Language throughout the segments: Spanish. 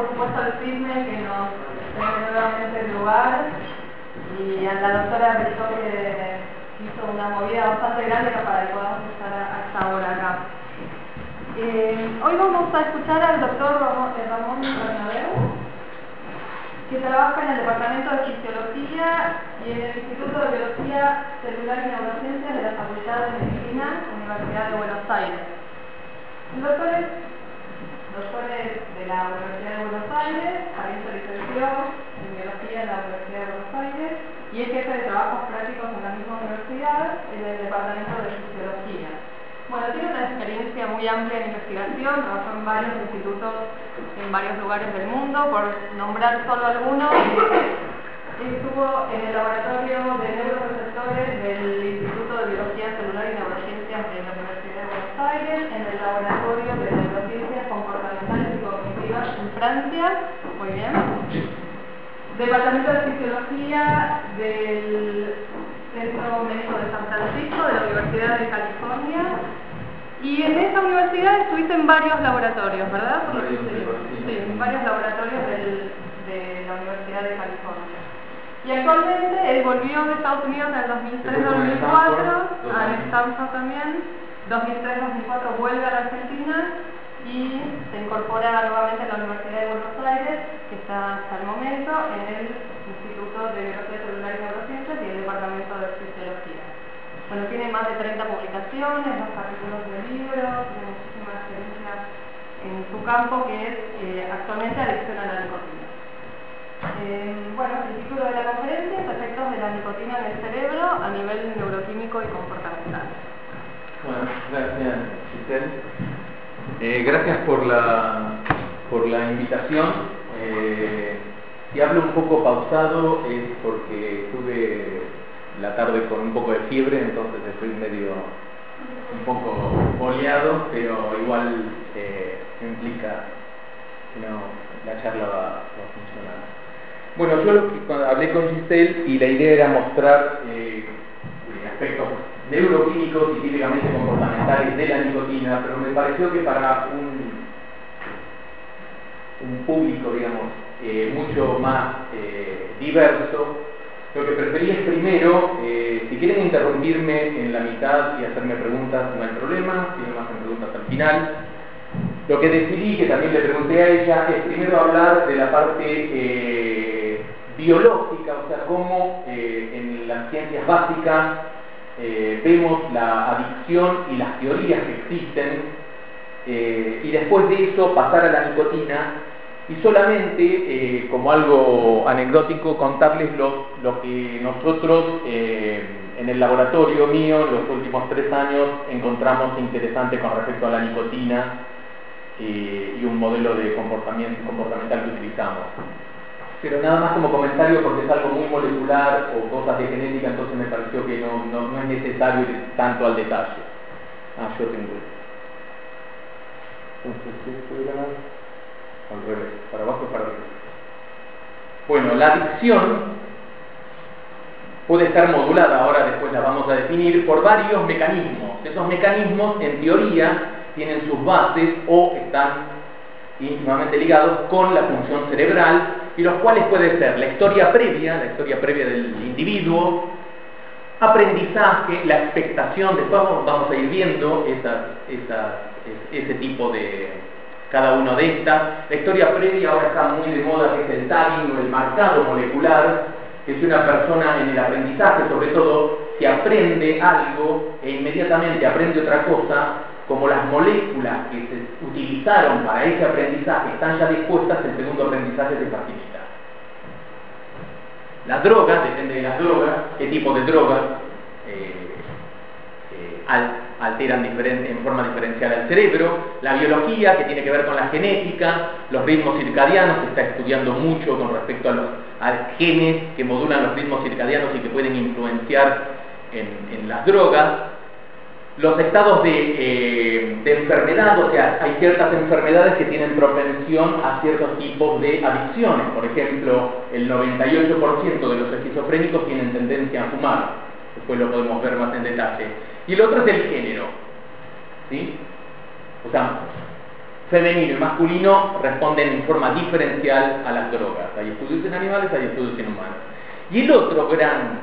por supuesto al CISME que nos tiene nuevamente el lugar y a la doctora Beto que hizo una movida bastante grande para que podamos estar a esta hora acá. Hoy vamos a escuchar al doctor Ramón Bernabeu, que trabaja en el Departamento de Fisiología y en el Instituto de Biología Celular y Neurociencias de la Facultad de Medicina, Universidad de Buenos Aires. El doctor es de la Universidad de Buenos Aires, también se licenció en Biología en la Universidad de Buenos Aires y es jefe de trabajos prácticos en la misma universidad en el Departamento de Fisiología. Bueno, tiene una experiencia muy amplia en investigación, trabajó en varios institutos en varios lugares del mundo, por nombrar solo algunos. Estuvo en el laboratorio de neuroreceptores del Instituto de Biología Celular y Neurociencias de la Universidad de Buenos Aires, en el laboratorio de neurociencias comportamentales y cognitivas en Francia, muy bien. Departamento de Fisiología del Centro Médico de San Francisco de la Universidad de California. Y en esa universidad estuviste en varios laboratorios, ¿verdad? Sí, en varios laboratorios de la Universidad de California. Y actualmente él volvió de Estados Unidos en el 2003-2004, a Stanford también. 2003-2004 vuelve a la Argentina y se incorpora nuevamente a la Universidad de Buenos Aires, que está hasta el momento en el Instituto de Biología Celular y Neurociencias y el Departamento de Fisiología. Bueno, tiene más de 30 publicaciones, 2 capítulos de libros, tiene muchísima experiencia en su campo, que es actualmente adicción a la nicotina. Bueno, el título de la conferencia es Efectos de la nicotina en el cerebro a nivel neuroquímico y comportamental. Bueno, gracias, Giselle. Gracias por la invitación. Si hablo un poco pausado es porque tuve la tarde con un poco de fiebre, entonces estoy un poco boleado, pero igual implica que la charla va a funcionar. Bueno, yo hablé con Giselle y la idea era mostrar aspectos neuroquímicos y típicamente comportamentales de la nicotina, pero me pareció que para un público, digamos, mucho más diverso, lo que prefería es primero, si quieren interrumpirme en la mitad y hacerme preguntas, no hay problema, si no me hacen preguntas al final. Lo que decidí, que también le pregunté a ella, es primero hablar de la parte biológica, o sea, cómo en las ciencias básicas vemos la adicción y las teorías que existen, y después de eso pasar a la nicotina. Y solamente, como algo anecdótico, contarles lo que nosotros en el laboratorio mío, en los últimos 3 años, encontramos interesante con respecto a la nicotina y un modelo de comportamental que utilizamos. Pero nada más como comentario, porque es algo muy molecular o cosas de genética, entonces me pareció que no es necesario ir tanto al detalle. Yo tengo esto. Al revés, para abajo y para arriba. Bueno, la adicción puede estar modulada, ahora después la vamos a definir, por varios mecanismos. Esos mecanismos, en teoría, tienen sus bases o están íntimamente ligados con la función cerebral, y los cuales puede ser la historia previa del individuo, aprendizaje, la expectación, después vamos a ir viendo ese tipo de cada uno de estas. La historia previa ahora está muy de moda, que es el tagging o el marcado molecular, que es una persona en el aprendizaje, sobre todo, si aprende algo e inmediatamente aprende otra cosa, como las moléculas que se utilizaron para ese aprendizaje están ya dispuestas, el segundo aprendizaje se facilita. Las drogas, depende de las drogas, qué tipo de drogas alteran en forma diferencial al cerebro. La biología, que tiene que ver con la genética, los ritmos circadianos, se está estudiando mucho con respecto a genes que modulan los ritmos circadianos y que pueden influenciar en las drogas. Los estados de enfermedad, o sea, hay ciertas enfermedades que tienen propensión a ciertos tipos de adicciones. Por ejemplo, el 98% de los esquizofrénicos tienen tendencia a fumar. Después lo podemos ver más en detalle. Y el otro es el género, ¿sí? O sea, femenino y masculino responden en forma diferencial a las drogas. Hay estudios en animales, hay estudios en humanos. Y el otro gran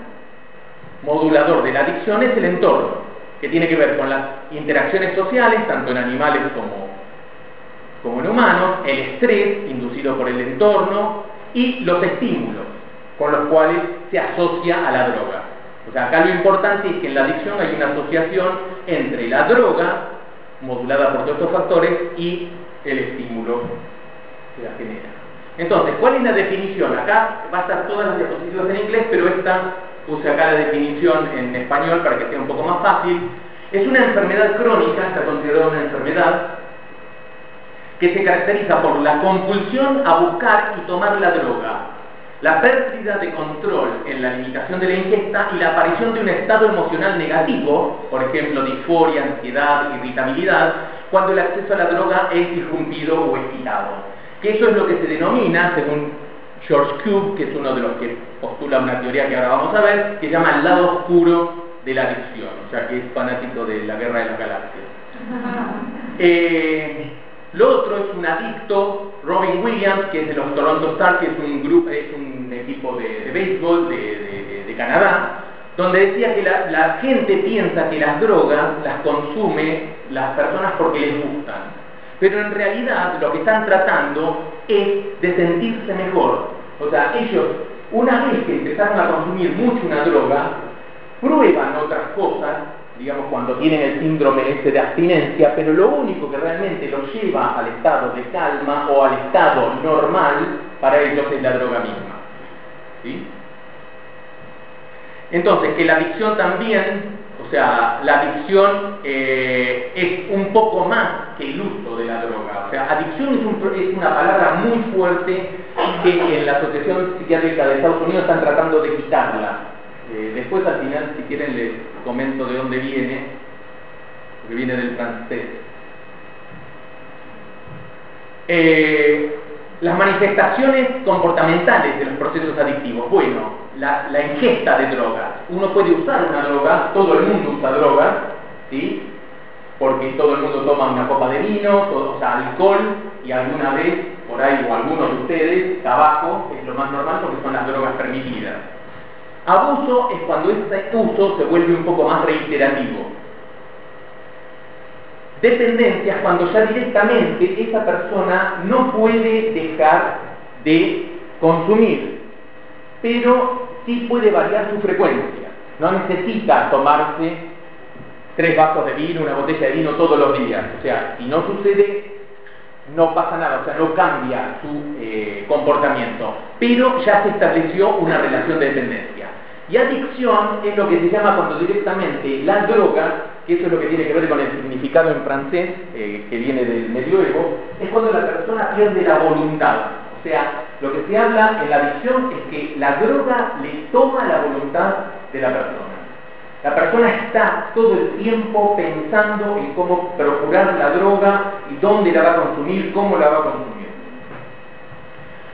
modulador de la adicción es el entorno, que tiene que ver con las interacciones sociales, tanto en animales como en humanos, el estrés inducido por el entorno y los estímulos con los cuales se asocia a la droga. O sea, acá lo importante es que en la adicción hay una asociación entre la droga, modulada por todos estos factores, y el estímulo que la genera. Entonces, ¿cuál es la definición? Acá va a estar todas las diapositivas en inglés, pero esta puse acá la definición en español para que sea un poco más fácil. Es una enfermedad crónica, está considerada una enfermedad que se caracteriza por la compulsión a buscar y tomar la droga, la pérdida de control en la limitación de la ingesta y la aparición de un estado emocional negativo, por ejemplo, disforia, ansiedad, irritabilidad, cuando el acceso a la droga es irrumpido o es quitado. Que eso es lo que se denomina, según George Cube, que es uno de los que postula una teoría que ahora vamos a ver, que se llama el lado oscuro de la adicción, o sea que es fanático de la Guerra de las Galaxias. Lo otro es un adicto, Robin Williams, que es de los Toronto Stars, que es un equipo de béisbol de Canadá, donde decía que la gente piensa que las drogas las consume las personas porque les gustan, pero en realidad lo que están tratando es de sentirse mejor. O sea, ellos, una vez que empezaron a consumir mucho una droga, prueban otras cosas, digamos cuando tienen el síndrome ese de abstinencia, pero lo único que realmente los lleva al estado de calma o al estado normal para ellos es la droga misma. ¿Sí? Entonces, que la adicción también, o sea, la adicción es un poco más que el uso de la droga. O sea, adicción es una palabra muy fuerte que en la Asociación Psiquiátrica de Estados Unidos están tratando de quitarla. Después al final, si quieren, les comento de dónde viene, porque viene del francés. Las manifestaciones comportamentales de los procesos adictivos. Bueno, la ingesta de drogas. Uno puede usar una droga, todo el mundo usa drogas, ¿sí? Porque todo el mundo toma una copa de vino, o sea, alcohol, y alguna vez, por ahí, o algunos de ustedes, tabaco, es lo más normal porque son las drogas permitidas. Abuso es cuando este uso se vuelve un poco más reiterativo. Dependencia es cuando ya directamente esa persona no puede dejar de consumir, pero sí puede variar su frecuencia. No necesita tomarse 3 vasos de vino, una botella de vino todos los días. O sea, si no sucede, no pasa nada, o sea, no cambia su comportamiento, pero ya se estableció una relación de dependencia. Y adicción es lo que se llama cuando directamente la droga, que eso es lo que tiene que ver con el significado en francés, que viene del medioevo, es cuando la persona pierde la voluntad. O sea, lo que se habla en la adicción es que la droga le toma la voluntad de la persona. La persona está todo el tiempo pensando en cómo procurar la droga y dónde la va a consumir, cómo la va a consumir.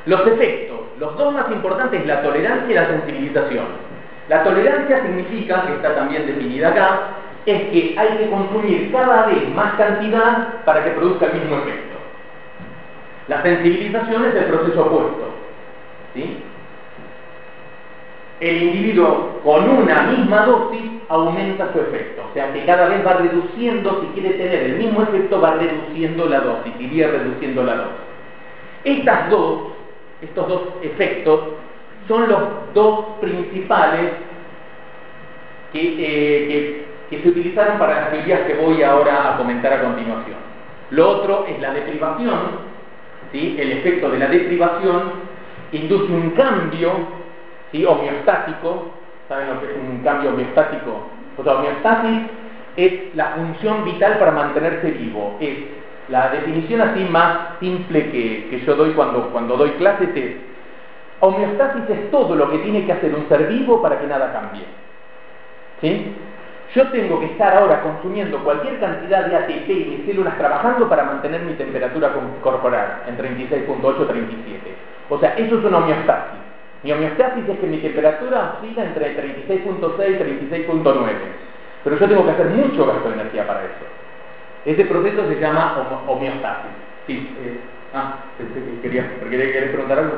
Los efectos, los dos más importantes, la tolerancia y la sensibilización. La tolerancia significa, que está también definida acá, es que hay que consumir cada vez más cantidad para que produzca el mismo efecto. La sensibilización es el proceso opuesto, ¿sí? El individuo con una misma dosis aumenta su efecto, o sea que cada vez va reduciendo, si quiere tener el mismo efecto, va reduciendo la dosis, iría reduciendo la dosis. Estos dos efectos son los dos principales que se utilizaron para las teorías que voy ahora a comentar a continuación. Lo otro es la deprivación, ¿sí? El efecto de la deprivación induce un cambio, ¿sí? Homeostático. ¿Saben lo que es un cambio homeostático? O sea, homeostasis es la función vital para mantenerse vivo. Es la definición así más simple que yo doy cuando doy clases es: homeostasis es todo lo que tiene que hacer un ser vivo para que nada cambie. ¿Sí? Yo tengo que estar ahora consumiendo cualquier cantidad de ATP y mis células trabajando para mantener mi temperatura corporal en 36.8, 37. O sea, eso es una homeostasis. Mi homeostasis es que mi temperatura oscila entre 36.6 y 36.9. Pero yo tengo que hacer mucho gasto de energía para eso. Ese proceso se llama homeostasis. Sí, ¿querías preguntar algo?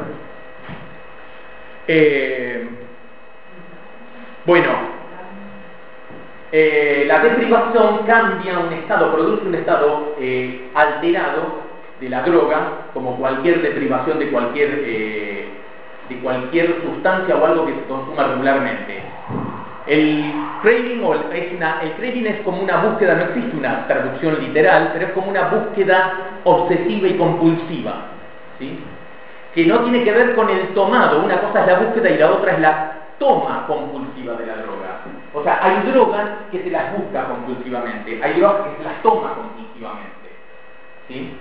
Bueno, la deprivación cambia un estado, produce un estado alterado de la droga, como cualquier deprivación de cualquier sustancia o algo que se consuma regularmente. El craving, el craving es como una búsqueda, no existe una traducción literal, pero es como una búsqueda obsesiva y compulsiva, ¿sí? Que no tiene que ver con el tomado. Una cosa es la búsqueda y la otra es la toma compulsiva de la droga. O sea, hay drogas que se las busca compulsivamente, hay drogas que se las toma compulsivamente, ¿sí?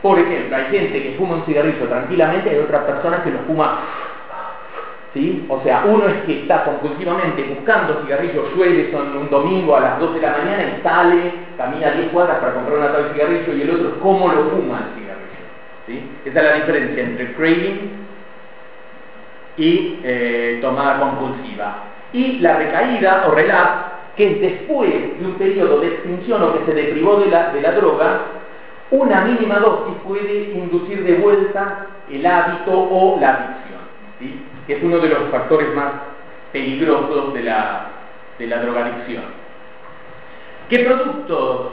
Por ejemplo, hay gente que fuma un cigarrillo tranquilamente y hay otras personas que lo fuma, ¿sí? O sea, uno es que está compulsivamente buscando cigarrillos, llueve, son un domingo a las 2 de la mañana y sale, camina 10 cuadras para comprar una tal cigarrillo, y el otro es cómo lo fuma el cigarrillo, ¿sí? Esa es la diferencia entre craving y tomada compulsiva. Y la recaída o relapse, que es después de un periodo de extinción o que se deprivó de la droga, una mínima dosis puede inducir de vuelta el hábito o la adicción, ¿sí? Que es uno de los factores más peligrosos de la drogadicción. ¿Qué productos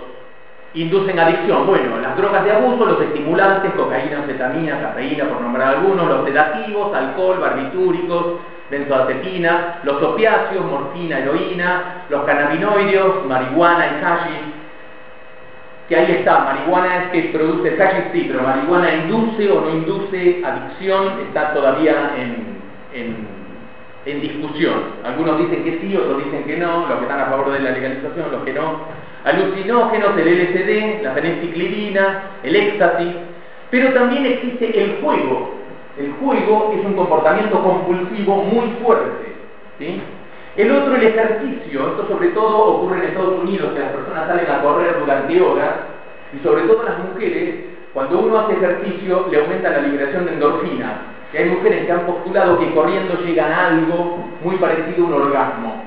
inducen adicción? Bueno, las drogas de abuso, los estimulantes, cocaína, anfetamina, cafeína, por nombrar algunos, los sedativos, alcohol, barbitúricos, benzodiazepina, los opiáceos, morfina, heroína, los cannabinoides, marihuana y hashish. Que ahí está, marihuana es que produce el hashish, sí, pero marihuana induce o no induce adicción, está todavía en discusión. Algunos dicen que sí, otros dicen que no, los que están a favor de la legalización, los que no. Alucinógenos, el LSD, la fenilciclidina, el éxtasis, pero también existe el juego. El juego es un comportamiento compulsivo muy fuerte, ¿sí? El otro, el ejercicio. Esto sobre todo ocurre en Estados Unidos, que las personas salen a correr durante horas, y sobre todo las mujeres, cuando uno hace ejercicio le aumenta la liberación de endorfinas. Y hay mujeres que han postulado que corriendo llegan a algo muy parecido a un orgasmo.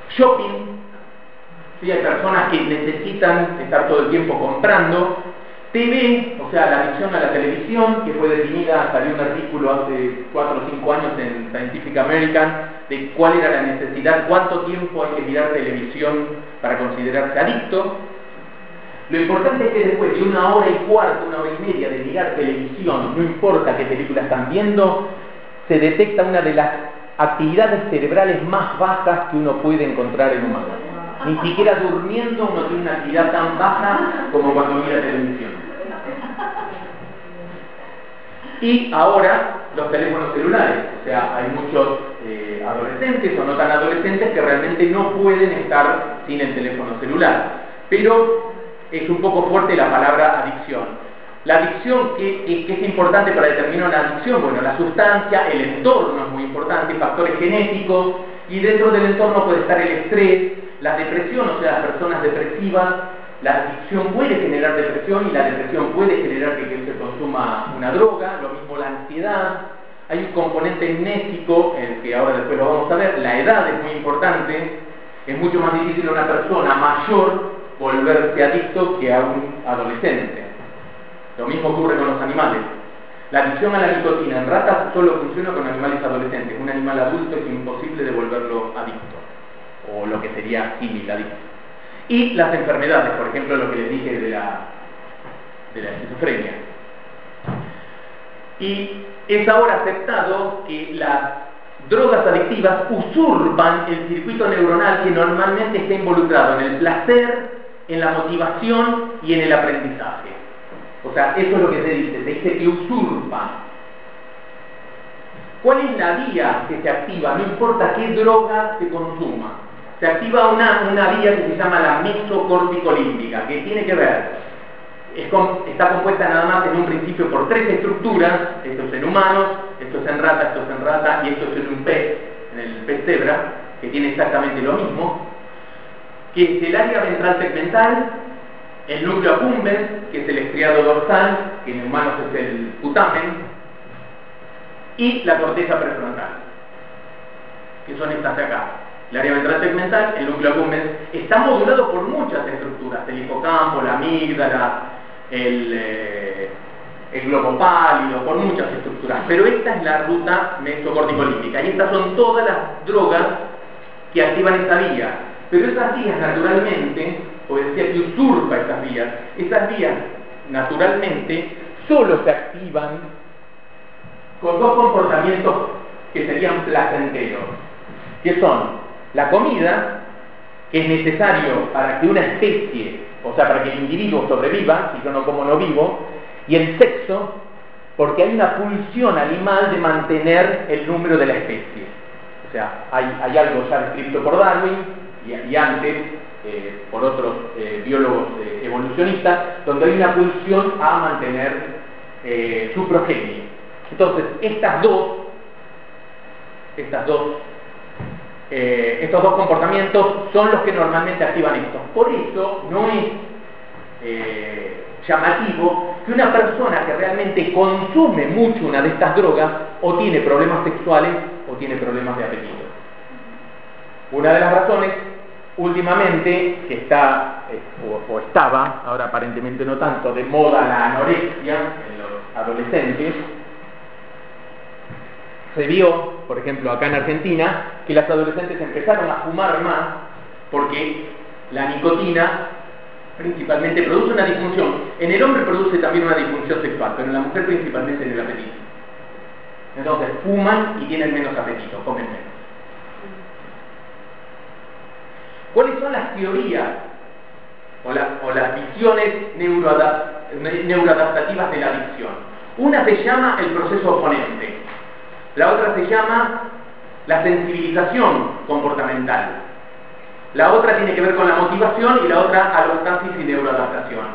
Shopping, ¿sí? Hay personas que necesitan estar todo el tiempo comprando. TV, o sea, la adicción a la televisión, que fue definida, salió un artículo hace 4 o 5 años en Scientific American, de cuál era la necesidad, cuánto tiempo hay que mirar televisión para considerarse adicto. Lo importante es que después de 1 hora y cuarto, 1 hora y media de mirar televisión, no importa qué película están viendo, se detecta una de las actividades cerebrales más bajas que uno puede encontrar en humanos. Ni siquiera durmiendo uno tiene una actividad tan baja como cuando mira televisión. Y ahora los teléfonos celulares, o sea, hay muchos adolescentes o no tan adolescentes que realmente no pueden estar sin el teléfono celular. Pero es un poco fuerte la palabra adicción. La adicción, ¿qué es importante para determinar una adicción? Bueno, la sustancia, el entorno es muy importante, factores genéticos, y dentro del entorno puede estar el estrés, la depresión, o sea, las personas depresivas. La adicción puede generar depresión y la depresión puede generar que se consuma una droga, lo mismo la ansiedad. Hay un componente mnésico, que ahora después lo vamos a ver. La edad es muy importante, es mucho más difícil a una persona mayor volverse adicto que a un adolescente. Lo mismo ocurre con los animales. La adicción a la nicotina en ratas solo funciona con animales adolescentes. Un animal adulto es imposible de volverlo adicto, o lo que sería símil adicto. Y las enfermedades, por ejemplo, lo que les dije de la esquizofrenia. Y es ahora aceptado que las drogas adictivas usurpan el circuito neuronal que normalmente está involucrado en el placer, en la motivación y en el aprendizaje. O sea, eso es lo que se dice que usurpan. ¿Cuál es la vía que se activa? No importa qué droga se consuma. Se activa una vía que se llama la mesocorticolímbica, que tiene que ver, está compuesta nada más en un principio por 3 estructuras. Esto es en humanos, esto es en rata, esto es en rata, y esto es en un pez, en el pez cebra, que tiene exactamente lo mismo, que es el área ventral tegmental, el núcleo accumbens, que es el estriado dorsal, que en humanos es el putamen, y la corteza prefrontal, que son estas de acá. El área ventral tegmental, el núcleo accumbens, está modulado por muchas estructuras, el hipocampo, la amígdala, el globo pálido, por muchas estructuras, pero esta es la ruta mesocorticolítica y estas son todas las drogas que activan esa vía, pero esas vías naturalmente, o decía que usurpa esas vías naturalmente solo se activan con dos comportamientos que serían placenteros, que son la comida, que es necesario para que una especie, o sea, para que el individuo sobreviva, si yo no como no vivo, y el sexo, porque hay una pulsión animal de mantener el número de la especie. O sea, hay algo ya descrito por Darwin y antes por otros biólogos evolucionistas, donde hay una pulsión a mantener su progenie. Entonces, estos dos comportamientos son los que normalmente activan esto. Por eso no es llamativo que una persona que realmente consume mucho una de estas drogas o tiene problemas sexuales o tiene problemas de apetito. Una de las razones últimamente que está o estaba, ahora aparentemente no tanto, de moda la anorexia en los adolescentes. Se vio, por ejemplo, acá en Argentina, que las adolescentes empezaron a fumar más porque la nicotina principalmente produce una disfunción. En el hombre produce también una disfunción sexual, pero en la mujer principalmente en el apetito. Entonces fuman y tienen menos apetito, comen menos. ¿Cuáles son las teorías o las visiones neuroadaptativas de la adicción? Una se llama el proceso oponente, la otra se llama la sensibilización comportamental, la otra tiene que ver con la motivación y la otra alostasis y neuroadaptación.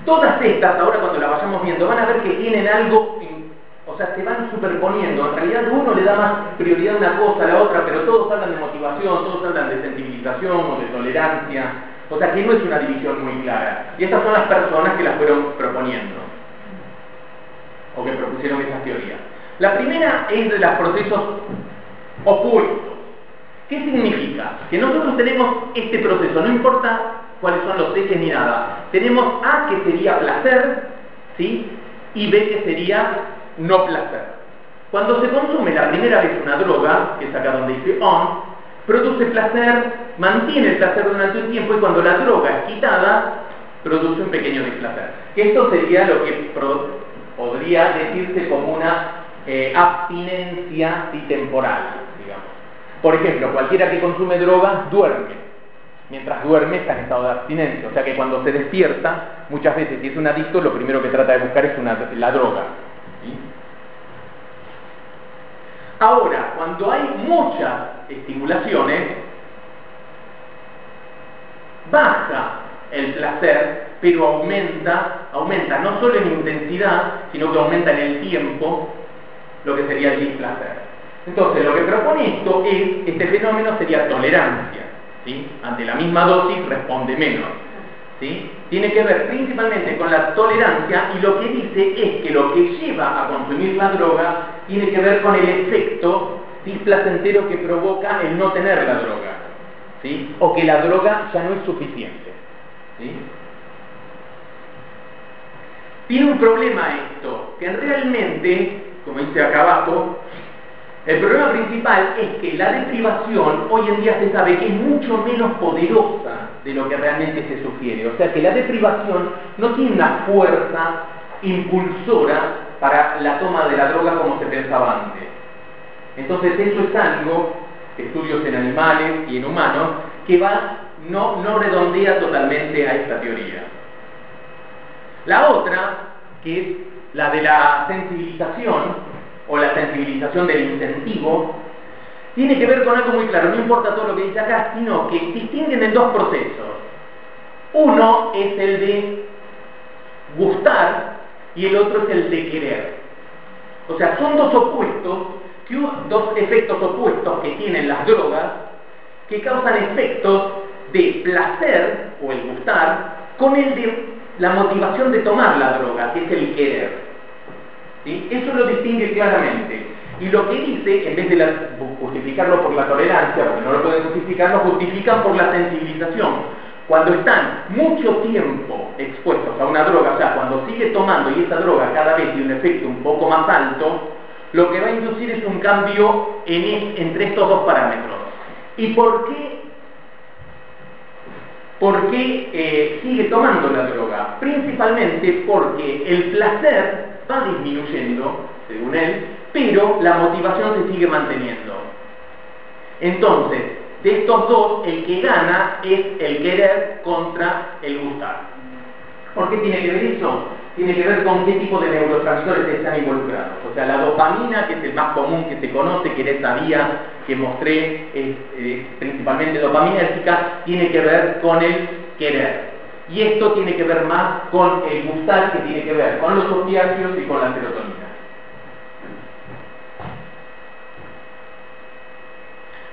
Todas estas, ahora cuando las vayamos viendo, van a ver que tienen algo, o sea, se van superponiendo. En realidad uno le da más prioridad a una cosa a la otra, pero todos hablan de motivación, todos hablan de sensibilización o de tolerancia. O sea que no es una división muy clara. Y estas son las personas que las fueron proponiendo, o que propusieron esas teorías. La primera es de los procesos opuestos. ¿Qué significa? Que nosotros tenemos este proceso, no importa cuáles son los ejes ni nada. Tenemos A, que sería placer, ¿sí? Y B, que sería no placer. Cuando se consume la primera vez una droga, que es acá donde dice on, produce placer, mantiene el placer durante un tiempo, y cuando la droga es quitada, produce un pequeño displacer. Que esto sería lo que podría decirse como una abstinencia temporal, digamos. Por ejemplo, cualquiera que consume drogas duerme. Mientras duerme está en estado de abstinencia. O sea que cuando se despierta, muchas veces, si es un adicto, lo primero que trata de buscar es la droga. ¿Sí? Ahora, cuando hay muchas estimulaciones, baja el placer, pero aumenta no solo en intensidad, sino que aumenta en el tiempo, lo que sería el displacer. Entonces, lo que propone este fenómeno sería tolerancia, ¿sí? Ante la misma dosis responde menos, ¿sí? Tiene que ver principalmente con la tolerancia, y lo que dice es que lo que lleva a consumir la droga tiene que ver con el efecto displacentero que provoca el no tener la droga, ¿sí? O que la droga ya no es suficiente, ¿sí? Tiene un problema esto, que realmente, como dice acá abajo, el problema principal es que la deprivación hoy en día se sabe que es mucho menos poderosa de lo que realmente se sugiere. O sea que la deprivación no tiene una fuerza impulsora para la toma de la droga como se pensaba antes. Entonces eso es algo, estudios en animales y en humanos, que no redondea totalmente a esta teoría. La otra, que es la de la sensibilización, o la sensibilización del incentivo, tiene que ver con algo muy claro. No importa todo lo que dice acá, sino que distinguen en dos procesos. Uno es el de gustar y el otro es el de querer. O sea, son dos efectos opuestos que tienen las drogas, que causan efectos de placer o el gustar con el de la motivación de tomar la droga, que es el querer. ¿Sí? Eso lo distingue claramente. Y lo que dice, en vez de justificarlo por la tolerancia, porque no lo pueden justificar, lo justifican por la sensibilización. cuando están mucho tiempo expuestos a una droga, o sea, cuando sigue tomando y esa droga cada vez tiene un efecto un poco más alto, lo que va a inducir es un cambio entre estos dos parámetros. ¿Y por qué sigue tomando la droga? Principalmente porque el placer va disminuyendo, según él, pero la motivación se sigue manteniendo. Entonces, de estos dos, el que gana es el querer contra el gustar. ¿Por qué tiene que ver eso? Tiene que ver con qué tipo de neurotransmisores están involucrados. O sea, la dopamina, que es el más común que se conoce, que en esa vía que mostré, principalmente dopaminergica, tiene que ver con el querer. Y esto tiene que ver más con el gustar, que tiene que ver con los opiáceos y con la serotonina.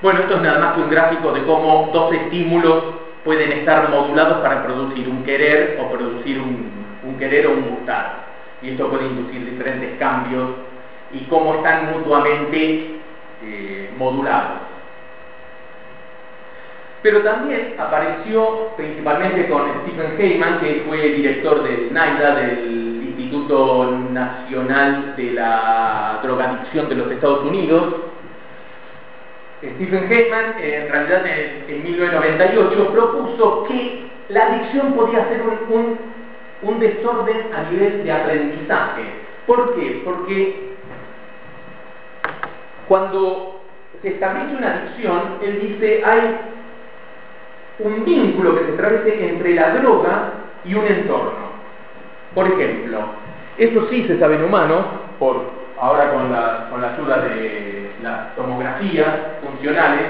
Bueno, esto es nada más que un gráfico de cómo dos estímulos pueden estar modulados para producir un querer o producir un querer o un gustar. Y esto puede inducir diferentes cambios y cómo están mutuamente modulados. Pero también apareció, principalmente con Stephen Heyman, que fue director del NIDA, del Instituto Nacional de la Drogadicción de los Estados Unidos. Stephen Heyman, en realidad en 1998, propuso que la adicción podía ser un desorden a nivel de aprendizaje. ¿Por qué? Porque cuando se establece una adicción, él dice, hay un vínculo que se establece entre la droga y un entorno. Por ejemplo, eso sí se sabe en humanos, ahora con la ayuda de las tomografías funcionales,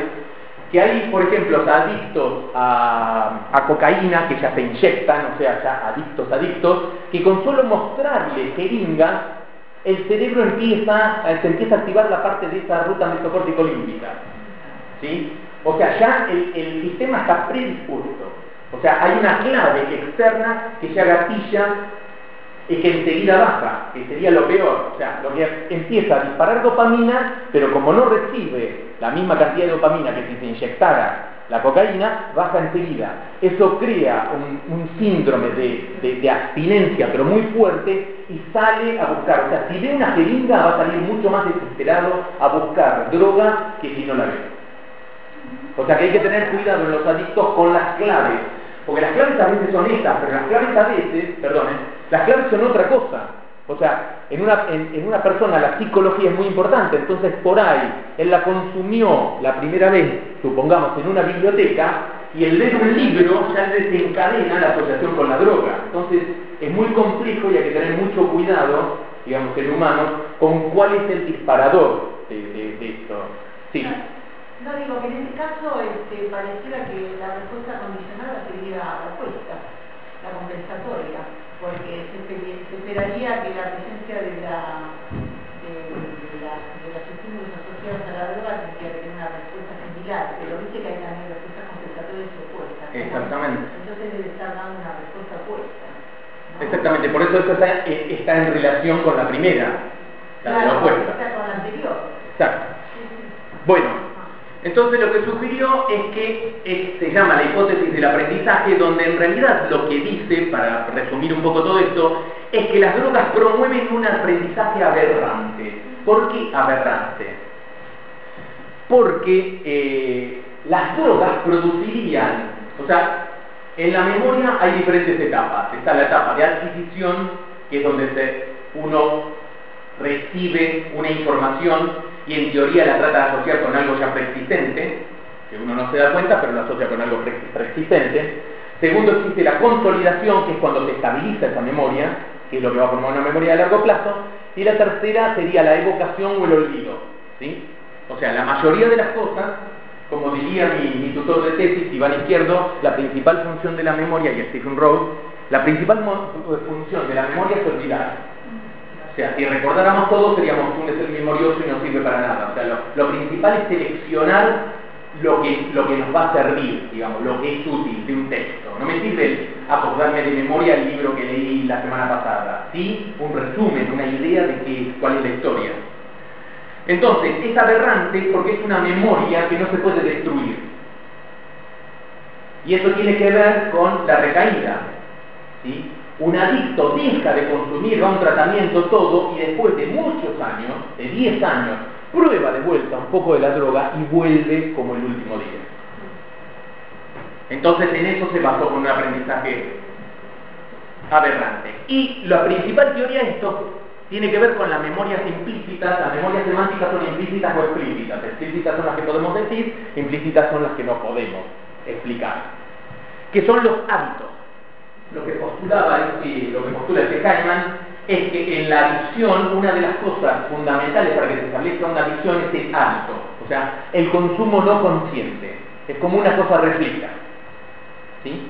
que hay, por ejemplo, adictos a cocaína que ya se inyectan, o sea, ya adictos, que con solo mostrarle jeringa, el cerebro se empieza a activar la parte de esa ruta mesocórtico-límbica. ¿Sí? O sea, ya el sistema está predispuesto. O sea, hay una clave externa que ya gatilla y que enseguida baja, que sería lo peor. O sea, lo que empieza a disparar dopamina, pero como no recibe la misma cantidad de dopamina que si se inyectara la cocaína, baja enseguida. Eso crea un síndrome de abstinencia, pero muy fuerte, y sale a buscar. O sea, si ve una jeringa, va a salir mucho más desesperado a buscar droga que si no la ve. O sea que hay que tener cuidado en los adictos con las claves, porque las claves a veces son estas, pero las claves a veces, las claves son otra cosa. O sea, en una persona la psicología es muy importante, entonces por ahí él la consumió la primera vez, supongamos, en una biblioteca, y el leer un libro ya desencadena la asociación con la droga. Entonces es muy complejo y hay que tener mucho cuidado, digamos, en humanos, con cuál es el disparador de esto. Sí. No, digo que en este caso pareciera que la respuesta condicionada sería la opuesta, la compensatoria, porque se esperaría que la presencia de los estímulos asociados a la droga tendría que tener una respuesta similar, pero viste que hay también respuestas compensatorias opuestas. Exactamente. Entonces debe estar dando una respuesta opuesta, ¿no? Exactamente, por eso esto está en relación con la primera, la de la opuesta. Está con la anterior. Exacto. Sí. Bueno. Entonces lo que sugirió es que se llama la hipótesis del aprendizaje, donde en realidad lo que dice, para resumir un poco todo esto, es que las drogas promueven un aprendizaje aberrante. ¿Por qué aberrante? Porque las drogas producirían, o sea, en la memoria hay diferentes etapas. Está la etapa de adquisición, que es donde uno recibe una información y en teoría la trata de asociar con algo ya preexistente, que uno no se da cuenta, pero lo asocia con algo preexistente. Segundo, existe la consolidación, que es cuando se estabiliza esa memoria, que es lo que va a formar una memoria de largo plazo. Y la tercera sería la evocación o el olvido, ¿sí? O sea, la mayoría de las cosas, como diría mi tutor de tesis, Iván Izquierdo, la principal función de la memoria, y Stephen Rose, la principal función de la memoria es olvidar. O sea, si recordáramos todo, seríamos un ser memorioso y no sirve para nada. O sea, lo principal es seleccionar lo que nos va a servir, digamos, lo que es útil de un texto. No me sirve acordarme de memoria el libro que leí la semana pasada. Sí, un resumen, una idea de cuál es la historia. Entonces, es aberrante porque es una memoria que no se puede destruir. Y eso tiene que ver con la recaída, ¿sí? Un adicto deja de consumir, va a un tratamiento todo, y después de muchos años, de 10 años, prueba de vuelta un poco de la droga y vuelve como el último día. Entonces en eso se basó con un aprendizaje aberrante. Y la principal teoría de esto tiene que ver con las memorias implícitas. Las memorias semánticas son implícitas o explícitas. Explícitas son las que podemos decir, implícitas son las que no podemos explicar. Que son los hábitos. Lo que postula este Kahneman es que en la adicción una de las cosas fundamentales para que se establezca una adicción es el hábito, o sea, el consumo no consciente. Es como una cosa refleja, ¿sí?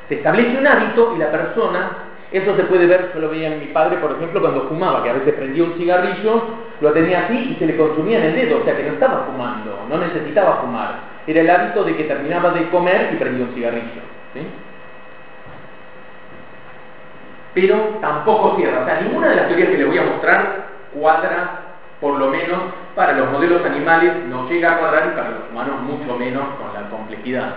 Se establece un hábito y la persona, eso se puede ver, yo lo veía en mi padre, por ejemplo, cuando fumaba, que a veces prendía un cigarrillo, lo tenía así y se le consumía en el dedo, o sea que no estaba fumando, no necesitaba fumar. Era el hábito de que terminaba de comer y prendía un cigarrillo, ¿sí? Pero tampoco cierra, o sea, ninguna de las teorías que les voy a mostrar cuadra, por lo menos para los modelos animales no llega a cuadrar, y para los humanos mucho menos con la complejidad.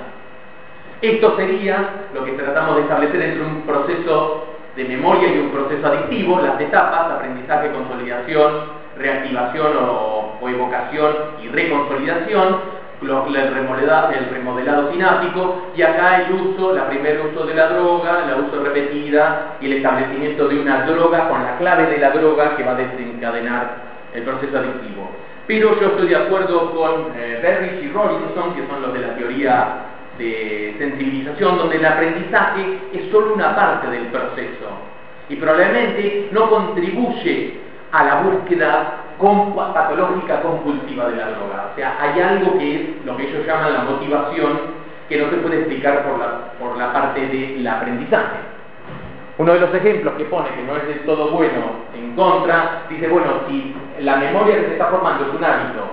Esto sería lo que tratamos de establecer entre un proceso de memoria y un proceso adictivo, las etapas: aprendizaje, consolidación, reactivación o evocación y reconsolidación, el remodelado sináptico, y acá el uso, el primer uso de la droga, el uso repetida y el establecimiento de una droga con la clave de la droga que va a desencadenar el proceso adictivo. Pero yo estoy de acuerdo con Berridge y Robinson, que son los de la teoría de sensibilización, donde el aprendizaje es solo una parte del proceso y probablemente no contribuye a la búsqueda patológica compulsiva de la droga. O sea, hay algo que es lo que ellos llaman la motivación, que no se puede explicar por la parte del aprendizaje. Uno de los ejemplos que pone, que no es del todo bueno, en contra, dice, bueno, si la memoria que se está formando es un hábito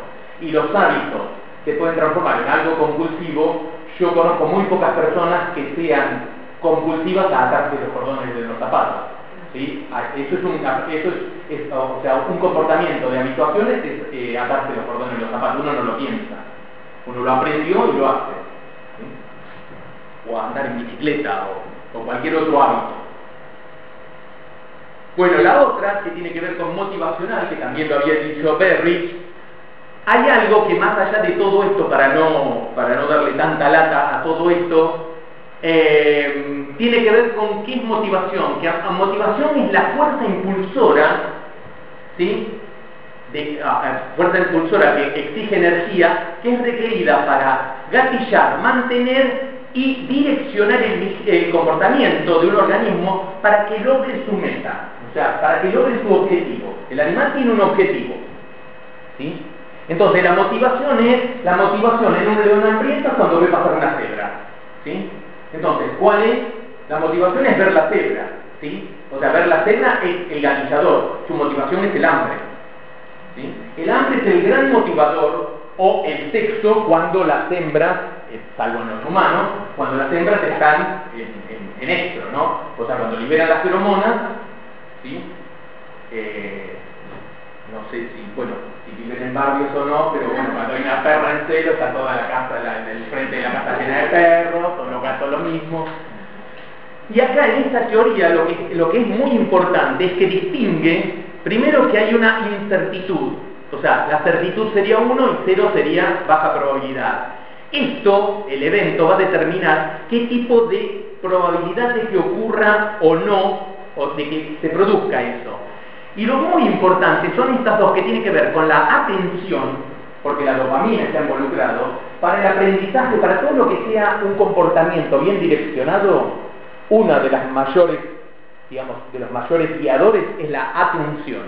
y los hábitos se pueden transformar en algo compulsivo, yo conozco muy pocas personas que sean compulsivas a atarse los cordones de los zapatos, ¿sí? Eso es o sea, un comportamiento de habituaciones es atarse los cordones de los zapatos. Uno no lo piensa, uno lo aprendió y lo hace, ¿sí? O andar en bicicleta o cualquier otro hábito. Bueno, la otra, que tiene que ver con motivacional, que también lo había dicho Berridge, hay algo que más allá de todo esto, para no darle tanta lata a todo esto, tiene que ver con qué es motivación. Que motivación es la fuerza impulsora, ¿sí? Fuerza impulsora que exige energía, que es requerida para gatillar, mantener y direccionar el comportamiento de un organismo para que logre su meta, o sea, para que logre su objetivo. El animal tiene un objetivo, ¿sí? Entonces la motivación en un león hambriento es cuando ve pasar una cebra, ¿sí? Entonces, ¿cuál es? La motivación es ver la cebra, ¿sí? O sea, ver la cebra es el gatillador, su motivación es el hambre, ¿sí? El hambre es el gran motivador, o el sexo, cuando las hembras, salvo en los humanos, cuando las hembras están en estro, ¿no? O sea, cuando liberan las feromonas, ¿sí? No sé si, bueno, si viven en barrios o no, pero bueno, cuando hay una perra en celo, está toda la casa, el frente de la casa llena de perros, o los gatos lo mismo. Y acá en esta teoría lo que es muy importante es que distingue, primero, que hay una incertitud, o sea, la certitud sería 1 y 0 sería baja probabilidad. Esto, el evento, va a determinar qué tipo de probabilidad de que ocurra o no, o de que se produzca eso. Y lo muy importante son estas dos, que tienen que ver con la atención, porque la dopamina está involucrado, para el aprendizaje, para todo lo que sea un comportamiento bien direccionado. Una de las mayores, digamos, de los mayores guiadores es la atención.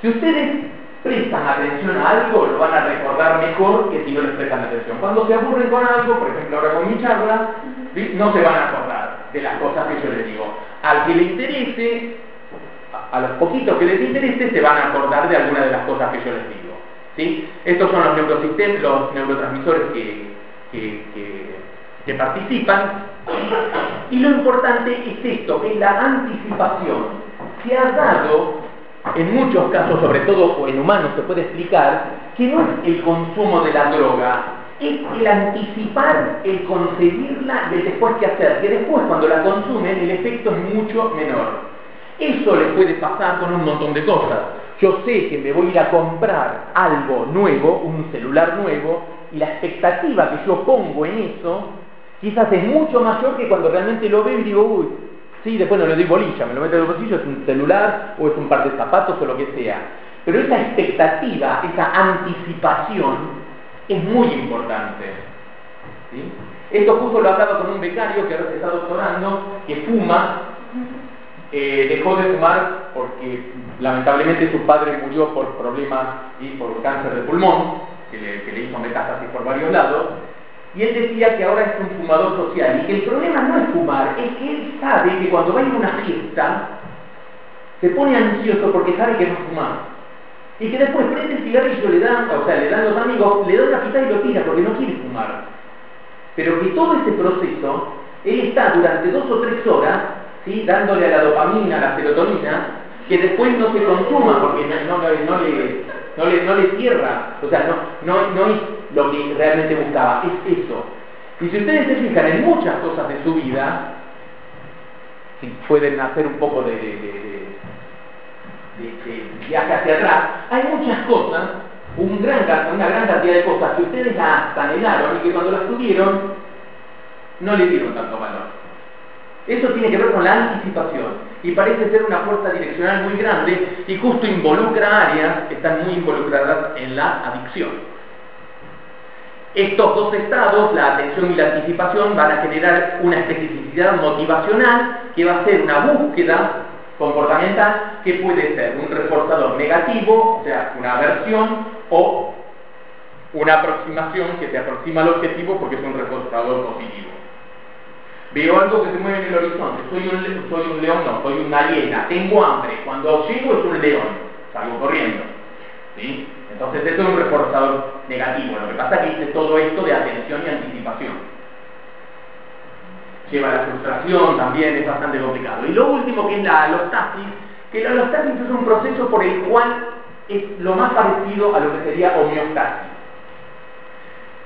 Si ustedes prestan atención a algo, lo van a recordar mejor que si no les prestan atención. Cuando se aburren con algo, por ejemplo ahora con mi charla, ¿sí?, no se van a acordar de las cosas que yo les digo. Al que le interese, a los poquitos que les interese, se van a acordar de alguna de las cosas que yo les digo, ¿sí? Estos son los neurosistemas, los neurotransmisores que participan. Y lo importante es esto, que la anticipación se ha dado en muchos casos, sobre todo en humanos se puede explicar, que no es el consumo de la droga es el anticipar, el conseguirla y el después qué hacer, que después cuando la consumen el efecto es mucho menor. Eso les puede pasar con un montón de cosas. Yo sé que me voy a ir a comprar algo nuevo, un celular nuevo, y la expectativa que yo pongo en eso quizás es mucho mayor que cuando realmente lo veo y digo, uy, sí, después no le doy bolilla, me lo meto en el bolsillo, es un celular o es un par de zapatos o lo que sea. Pero esa expectativa, esa anticipación es muy importante, ¿sí? Esto justo lo he hablado con un becario que ahora se está doctorando, que fuma, dejó de fumar porque lamentablemente su padre murió por problemas y por cáncer de pulmón, que le hizo metástasis por varios lados, y él decía que ahora es un fumador social y que el problema no es fumar, es que él sabe que cuando va a ir a una fiesta se pone ansioso porque sabe que no fuma y que después prende el cigarrillo, le dan los amigos, le da una pita y lo tira porque no quiere fumar, pero que todo ese proceso él está durante 2 o 3 horas, ¿sí?, dándole a la dopamina, a la serotonina, que después no se consuma porque no le cierra, o sea, no es lo que realmente buscaba, es eso. Y si ustedes se fijan en muchas cosas de su vida, si pueden hacer un poco de viaje hacia atrás, hay muchas cosas, una gran cantidad de cosas que ustedes las anhelaron y que cuando las tuvieron no le dieron tanto valor. Eso tiene que ver con la anticipación y parece ser una fuerza direccional muy grande y justo involucra áreas que están muy involucradas en la adicción. Estos dos estados, la atención y la anticipación, van a generar una especificidad motivacional que va a ser una búsqueda comportamental que puede ser un reforzador negativo, o sea, una aversión, o una aproximación que se aproxima al objetivo porque es un reforzador positivo. Veo algo que se mueve en el horizonte, soy un león, no, soy una hiena, tengo hambre, cuando llego es un león, salgo corriendo, ¿sí? Entonces esto es un reforzador negativo, lo que pasa es que hice todo esto de atención y anticipación. Lleva a la frustración, también es bastante complicado. Y lo último que es la alostasis, que la alostasis es un proceso por el cual es lo más parecido a lo que sería homeostasis.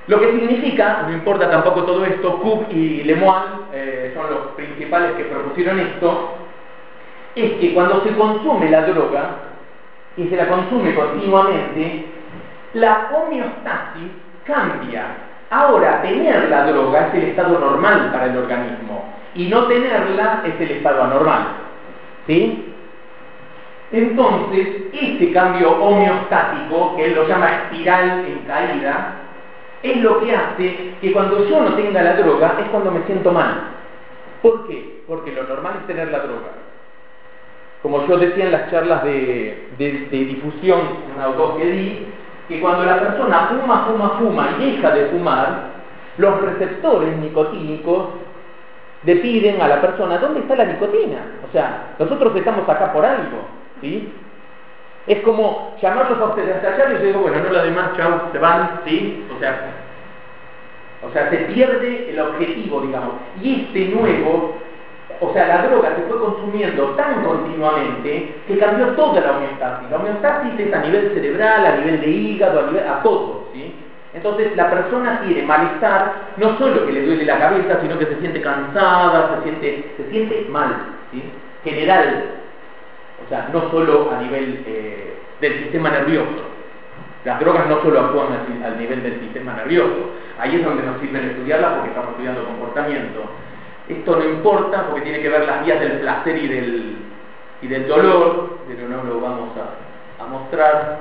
Lo que significa, no importa tampoco todo esto, Cook y Lemoine son los principales que propusieron esto, es que cuando se consume la droga, y se la consume continuamente, la homeostasis cambia. Ahora, tener la droga es el estado normal para el organismo, y no tenerla es el estado anormal, ¿sí? Entonces, ese cambio homeostático, que él lo llama espiral en caída, es lo que hace que cuando yo no tenga la droga es cuando me siento mal. ¿Por qué? Porque lo normal es tener la droga. Como yo decía en las charlas de difusión, una o dos que di, que cuando la persona fuma y deja de fumar, los receptores nicotínicos le piden a la persona, ¿dónde está la nicotina? O sea, nosotros estamos acá por algo, ¿sí? Es como llamarlos a ustedes a ensayar y yo digo, bueno, no lo demás, chao, se van, ¿sí? O sea, se pierde el objetivo, digamos. Y este nuevo, o sea, la droga se fue consumiendo tan continuamente que cambió toda la homeostasis. La homeostasis es a nivel cerebral, a nivel de hígado, a todo, ¿sí? Entonces la persona tiene malestar, no solo que le duele la cabeza, sino que se siente cansada, se siente mal, ¿sí? General. O sea, no solo a nivel del sistema nervioso. Las drogas no solo actúan al nivel del sistema nervioso. Ahí es donde nos sirven estudiarlas porque estamos estudiando comportamiento. Esto no importa porque tiene que ver las vías del placer y del dolor, pero no lo vamos a mostrar.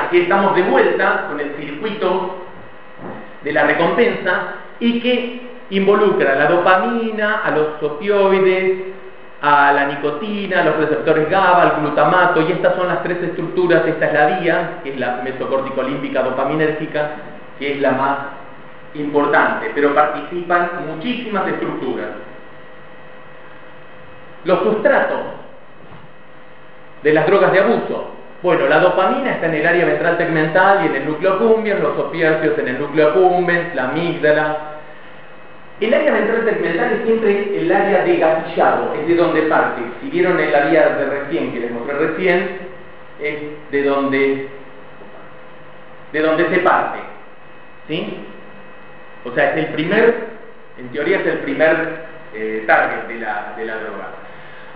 Aquí estamos de vuelta con el circuito de la recompensa y que involucra la dopamina, a los opioides, a la nicotina, a los receptores GABA, al glutamato, y estas son las 3 estructuras. Esta es la vía, que es la mesocórtico-límbica dopaminérgica, que es la más importante, pero participan muchísimas estructuras. Los sustratos de las drogas de abuso. Bueno, la dopamina está en el área ventral tegmental y en el núcleo accumbens, los opiáceos en el núcleo accumbens, la amígdala. El área ventral tegmental es siempre el área de gatillado, es de donde parte. Si vieron en la vía de recién, que les mostré recién, es de donde se parte, ¿sí? O sea, es el primer, en teoría es el primer target de la droga.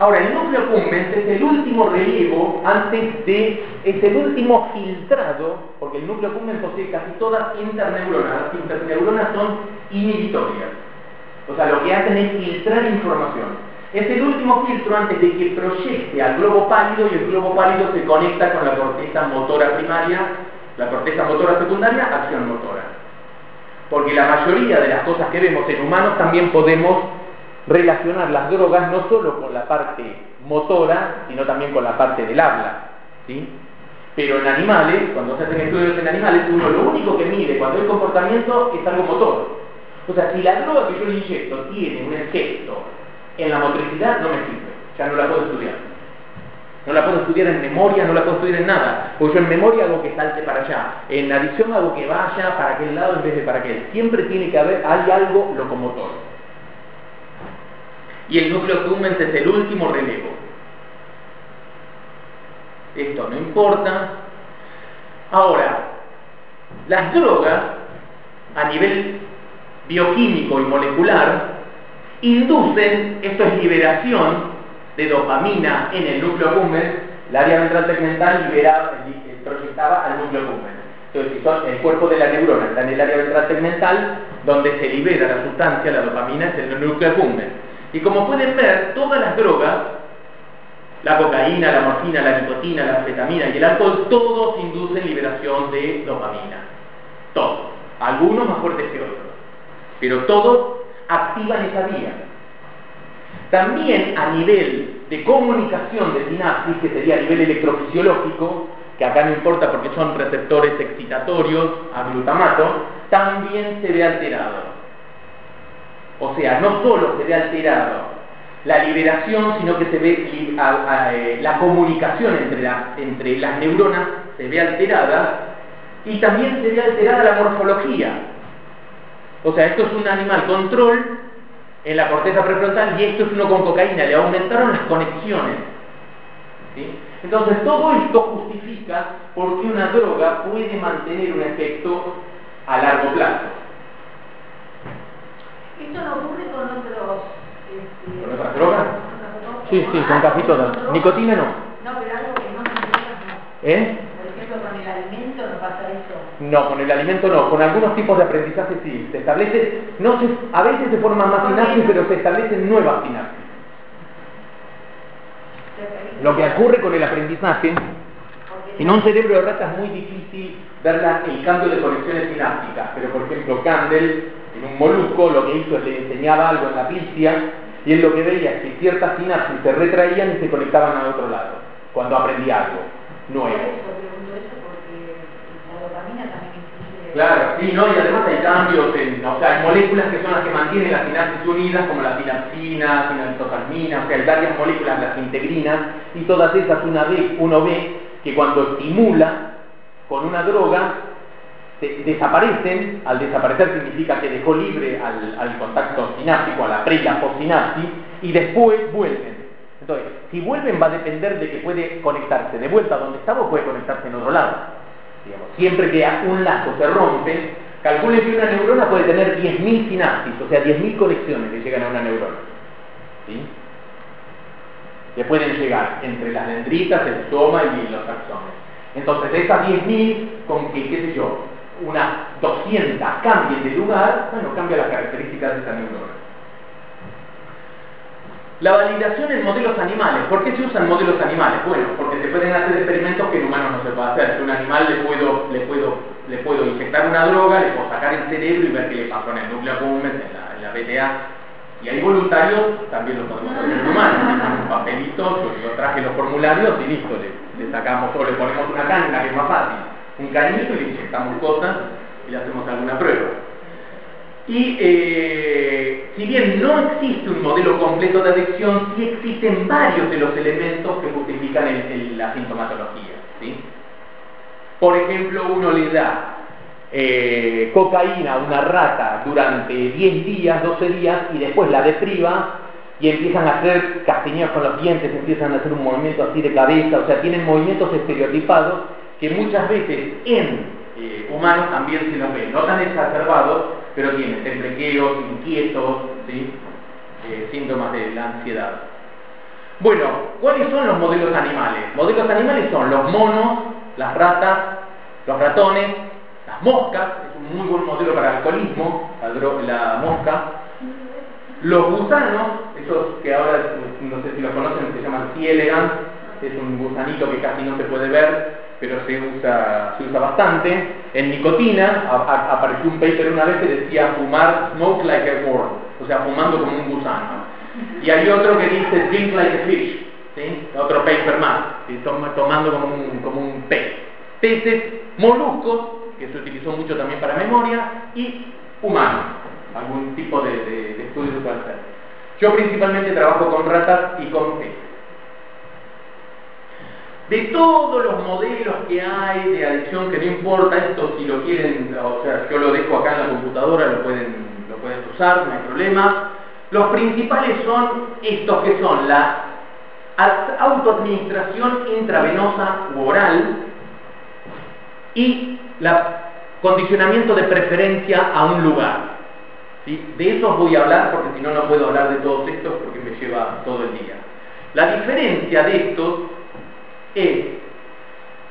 Ahora, el núcleo accumbens es el último relevo es el último filtrado, porque el núcleo accumbens posee casi todas interneuronas. Las interneuronas son inhibitorias. O sea, lo que hacen es filtrar información. Es el último filtro antes de que proyecte al globo pálido y el globo pálido se conecta con la corteza motora primaria, la corteza motora secundaria, acción motora. Porque la mayoría de las cosas que vemos en humanos también podemos relacionar las drogas no solo con la parte motora, sino también con la parte del habla, ¿sí? Pero en animales, cuando se hacen estudios en animales, uno lo único que mide cuando hay comportamiento es algo motor. O sea, si la droga que yo le inyecto tiene un efecto en la motricidad, no me sirve, ya no la puedo estudiar. No la puedo estudiar en memoria, no la puedo estudiar en nada, porque yo en memoria hago que salte para allá, en adición hago que vaya para aquel lado en vez de para aquel. Siempre tiene que haber, hay algo locomotor. Y el núcleo accumbens es el último relevo. Esto no importa. Ahora, las drogas, a nivel bioquímico y molecular, inducen, esto es liberación de dopamina en el núcleo accumbens. El área ventral tegmental proyectaba al núcleo accumbens. Entonces, el cuerpo de la neurona está en el área ventral tegmental, donde se libera la sustancia, la dopamina, es el núcleo accumbens. Y como pueden ver, todas las drogas, la cocaína, la morfina, la nicotina, la anfetamina y el alcohol, todos inducen liberación de dopamina. Todos. Algunos más fuertes que otros. Pero todos activan esa vía. También a nivel de comunicación de sinapsis, que sería a nivel electrofisiológico, que acá no importa porque son receptores excitatorios a glutamato, también se ve alterado. O sea, no solo se ve alterado la liberación, sino que se ve la comunicación entre las neuronas se ve alterada, y también se ve alterada la morfología. O sea, esto es un animal control en la corteza prefrontal y esto es uno con cocaína, le aumentaron las conexiones, ¿sí? Entonces todo esto justifica por qué una droga puede mantener un efecto a largo plazo. ¿Esto no ocurre con otros... ¿Con otras drogas? Sí, con casi todas. Nicotina no. No, pero algo que no se no. Por ejemplo, con el alimento no pasa eso. No, con el alimento no. Con algunos tipos de aprendizaje sí. Se establece, a veces se forman más sinapsis, pero se establecen nuevas sinapsis. Lo que ocurre con el aprendizaje, en un cerebro de rata es muy difícil ver el cambio de conexiones sinápticas, pero por ejemplo Candel, en un molusco, lo que hizo es le enseñaba algo en la plicia, y él lo que veía es que ciertas sinapsis se retraían y se conectaban al otro lado, cuando aprendía algo nuevo. Pregunto eso porque la dopamina también influye. Claro, sí, ¿no? Y además hay cambios, hay moléculas que son las que mantienen las sinapsis unidas, como la sinapsina, sinaptosalmina, o sea, hay varias moléculas, las integrinas, y todas esas uno ve que cuando estimula con una droga, desaparecen. Al desaparecer significa que dejó libre al contacto sináptico, a la pre y la postsinapsis, y después vuelven. Entonces, si vuelven va a depender de que puede conectarse de vuelta donde estaba o puede conectarse en otro lado. Digamos, siempre que un lazo se rompe, calculen que una neurona puede tener 10.000 sinapsis, o sea, 10.000 conexiones que llegan a una neurona, ¿sí? Que pueden llegar entre las dendritas, el soma y los axones. Entonces, de esas 10.000, con que, qué sé yo, unas 200 cambien de lugar, bueno, cambia las características de esta neurona. La validación en modelos animales. ¿Por qué se usan modelos animales? Bueno, porque se pueden hacer experimentos que en humanos no se puede hacer. A un animal le puedo inyectar una droga, le puedo sacar el cerebro y ver qué le pasó en el núcleo accumbens, en la BTA. Y hay voluntarios, también lo podemos hacer en humanos. Un papelito, yo traje los formularios y listo, le sacamos, o le ponemos una canna, que es más fácil, un cañito y le inyectamos cosas y le hacemos alguna prueba. Y si bien no existe un modelo completo de adicción, sí existen varios de los elementos que justifican la sintomatología, ¿sí? Por ejemplo, uno le da cocaína a una rata durante 10 días, 12 días, y después la depriva y empiezan a hacer castañeos con los dientes, empiezan a hacer un movimiento así de cabeza, o sea, tienen movimientos estereotipados que muchas veces en humanos también se los ve, no tan exacerbados, pero tiene temblequeos, inquietos, ¿sí? Síntomas de la ansiedad. Bueno, ¿cuáles son los modelos animales? Modelos animales son los monos, las ratas, los ratones, las moscas, es un muy buen modelo para el alcoholismo, la mosca. Los gusanos, esos que ahora no sé si los conocen, se llaman C. elegans, es un gusanito que casi no se puede ver, pero se usa bastante. En nicotina apareció un paper una vez que decía fumar, smoke like a worm, o sea, fumando como un gusano. Y hay otro que dice drink like a fish, ¿sí? Otro paper más, tomando como un pez. Peces, moluscos, que se utilizó mucho también para memoria, y humanos, algún tipo de estudio se puede hacer. Yo principalmente trabajo con ratas y con peces. De todos los modelos que hay de adicción, que no importa esto, si lo quieren, o sea, yo lo dejo acá en la computadora, lo pueden usar, no hay problema. Los principales son estos que son la autoadministración intravenosa u oral y el condicionamiento de preferencia a un lugar. ¿Sí? De esos voy a hablar porque si no, no puedo hablar de todos estos porque me lleva todo el día. La diferencia de estos es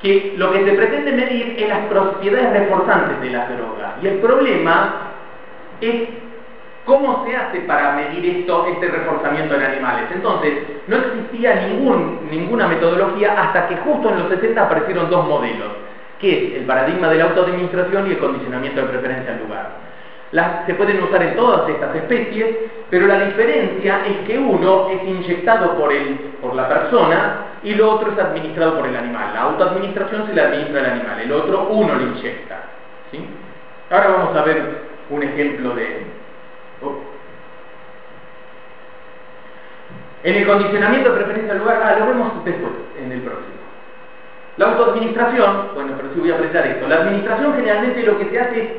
que lo que se pretende medir es las propiedades reforzantes de las drogas y el problema es cómo se hace para medir este reforzamiento en animales. Entonces, no existía ninguna metodología hasta que justo en los 60 aparecieron dos modelos, que es el paradigma de la autoadministración y el condicionamiento de preferencia al lugar. Se pueden usar en todas estas especies, pero la diferencia es que uno es inyectado por la persona y lo otro es administrado por el animal. La autoadministración se le administra al animal, el otro uno lo inyecta, ¿sí? Ahora vamos a ver un ejemplo de... En el condicionamiento de preferencia al lugar, lo vemos después, en el próximo. La autoadministración, bueno, pero sí voy a apreciar esto. La administración generalmente lo que se hace es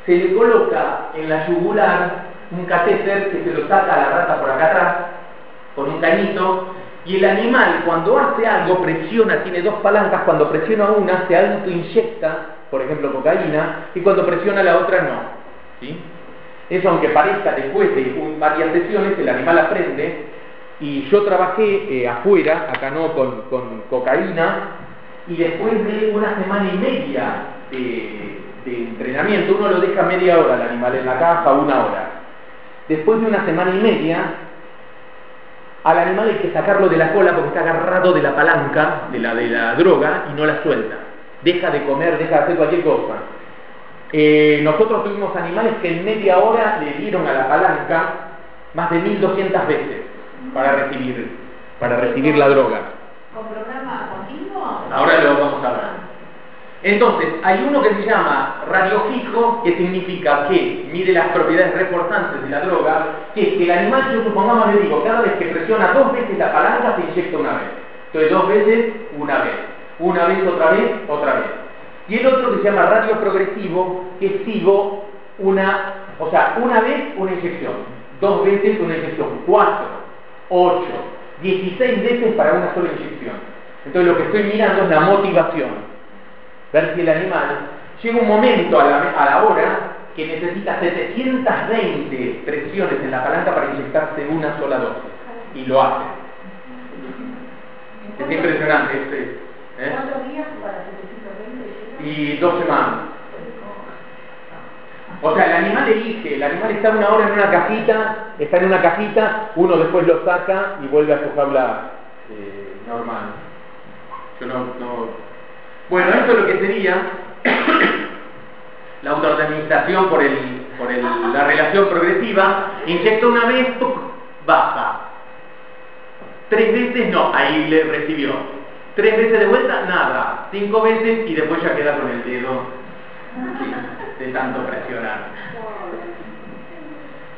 se le coloca en la yugular un catéter que se lo saca a la rata por acá atrás con un cañito y el animal cuando hace algo presiona, tiene dos palancas, cuando presiona una se autoinyecta, por ejemplo cocaína, y cuando presiona la otra no, ¿sí? Eso aunque parezca después de varias sesiones el animal aprende. Y yo trabajé afuera, acá no, con cocaína, y después de una semana y media de entrenamiento, uno lo deja media hora al animal en la caja, 1 hora. Después de una semana y media, al animal hay que sacarlo de la cola porque está agarrado de la palanca de la droga y no la suelta. Deja de comer, deja de hacer cualquier cosa. Nosotros tuvimos animales que en media hora le dieron a la palanca más de 1200 veces para recibir la droga. ¿Con programa continuo? Ahora lo vamos a ver. Entonces, hay uno que se llama radiofijo, que significa que mide las propiedades reforzantes de la droga, que es que el animal, yo supongamos le digo, cada vez que presiona 2 veces la palanca se inyecta una vez. Entonces 2 veces, una vez, otra vez. Y el otro que se llama radio progresivo, que es sigo una vez una inyección, 2 veces una inyección, 4, 8, 16 veces para una sola inyección. Entonces lo que estoy mirando es la motivación. Ver si el animal llega un momento a la hora que necesita 720 presiones en la palanca para inyectarse una sola dosis. Y lo hace. Es impresionante. ¿Cuántos días para 720? Y 2 semanas. O sea, el animal elige, el animal está 1 hora en una cajita, uno después lo saca y vuelve a su jaula normal. Yo no... Bueno, esto es lo que sería la autoadministración por la relación progresiva. Inyecta una vez, baja. 3 veces no, ahí le recibió. 3 veces de vuelta, nada. 5 veces y después ya queda con el dedo, sí, de tanto presionar.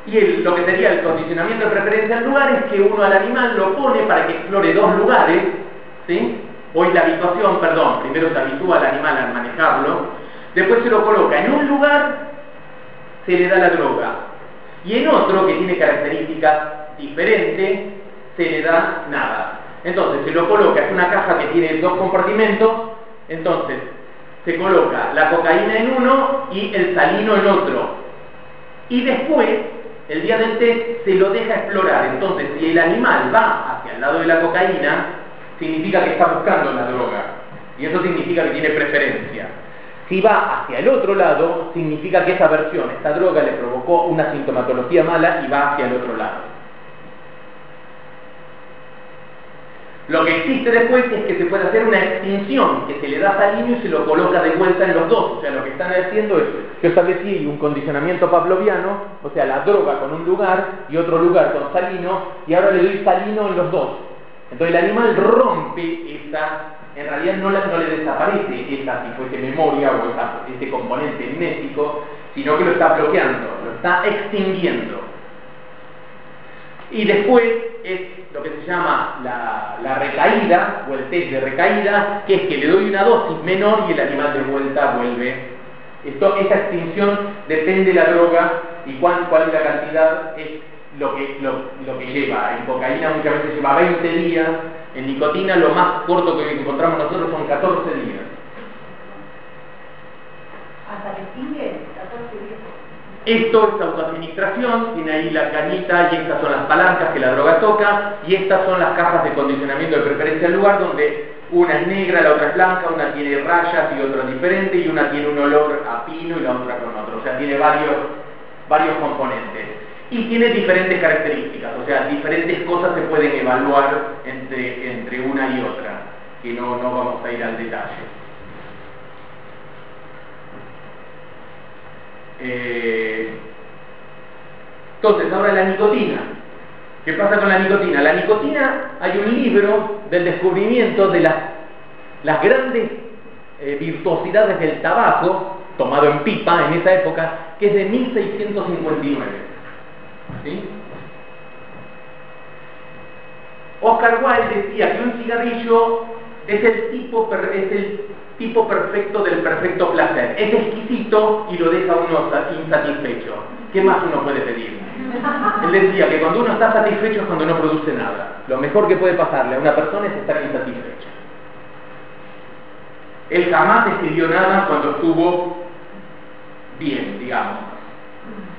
Y lo que sería el condicionamiento de preferencia al lugar es que uno al animal lo pone para que explore 2 lugares, ¿sí? Hoy la habituación, primero se habitúa al animal a manejarlo, después se lo coloca en un lugar, se le da la droga, y en otro que tiene características diferentes, se le da nada. Entonces se lo coloca, es una caja que tiene 2 compartimentos, entonces se coloca la cocaína en uno y el salino en otro. Y después, el día del test, se lo deja explorar. Entonces, si el animal va hacia el lado de la cocaína, significa que está buscando la droga. Y eso significa que tiene preferencia. Si va hacia el otro lado, significa que esa versión, esta droga, le provocó una sintomatología mala y va hacia el otro lado. Lo que existe después es que se puede hacer una extinción, que se le da salino y se lo coloca de vuelta en los dos. O sea, lo que están haciendo es, yo establecí un condicionamiento pavloviano, o sea, la droga con un lugar y otro lugar con salino, y ahora le doy salino en los dos. Entonces el animal rompe esa, en realidad no le desaparece esa, si fuese memoria o ese componente mnésico, sino que lo está bloqueando, lo está extinguiendo. Y después es lo que se llama la recaída, o el test de recaída, que es que le doy una dosis menor y el animal de vuelta vuelve. Esa extinción depende de la droga y cuál es la cantidad, es lo que lleva. En cocaína muchas veces lleva 20 días, en nicotina lo más corto que encontramos nosotros son 14 días. ¿Hasta que extingue? 14 días. Esto es autoadministración, tiene ahí la cañita y estas son las palancas que la droga toca, y estas son las cajas de condicionamiento de preferencia del lugar, donde una es negra, la otra es blanca, una tiene rayas y otra diferente, y una tiene un olor a pino y la otra con otro. O sea, tiene varios componentes. Y tiene diferentes características, o sea, diferentes cosas se pueden evaluar entre una y otra, que no vamos a ir al detalle. Entonces, ahora la nicotina. ¿Qué pasa con la nicotina? La nicotina, hay un libro del descubrimiento de las grandes virtuosidades del tabaco, tomado en pipa en esa época, que es de 1659. ¿Sí? Oscar Wilde decía que un cigarrillo es el tipo perfecto del perfecto placer. Es exquisito y lo deja uno insatisfecho. ¿Qué más uno puede pedir? Él decía que cuando uno está satisfecho es cuando no produce nada. Lo mejor que puede pasarle a una persona es estar insatisfecho. Él jamás escribió nada cuando estuvo bien, digamos.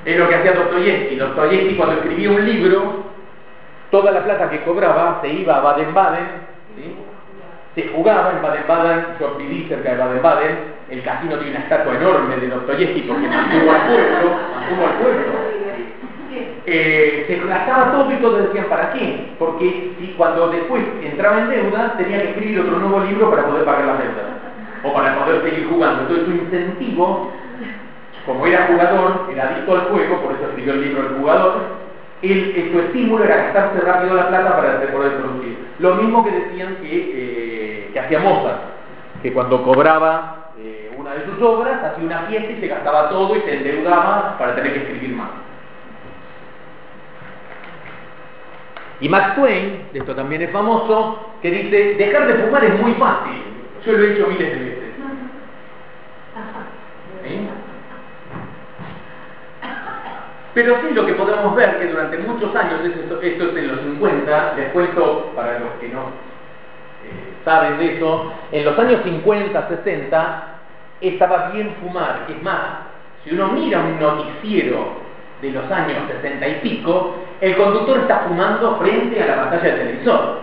Es lo que hacía Dostoyevsky. Dostoyevsky, cuando escribía un libro, toda la plata que cobraba se iba a Baden-Baden, ¿sí? Se jugaba en Baden-Baden. Yo viví cerca de Baden-Baden. El casino tiene una estatua enorme de Dostoyevsky porque mantuvo al pueblo. Se gastaba todo y todos decían ¿para qué? Porque cuando después entraba en deuda tenía que escribir otro nuevo libro para poder pagar las deudas o para poder seguir jugando. Entonces su incentivo, como era jugador, era adicto al juego, por eso escribió el libro El Jugador, su estímulo era gastarse rápido la plata para poder producir. Lo mismo que decían que hacía Mozart, que cuando cobraba una de sus obras, hacía una fiesta y se gastaba todo y se endeudaba para tener que escribir más. Y Mark Twain, de esto también es famoso, que dice, dejar de fumar es muy fácil. Yo lo he hecho miles de veces. ¿Sí? Pero sí, lo que podemos ver que durante muchos años, esto es en los 50, les cuento para los que no saben de eso, en los años 50, 60, estaba bien fumar. Es más, si uno mira un noticiero de los años 60 y pico, el conductor está fumando frente a la pantalla del televisor.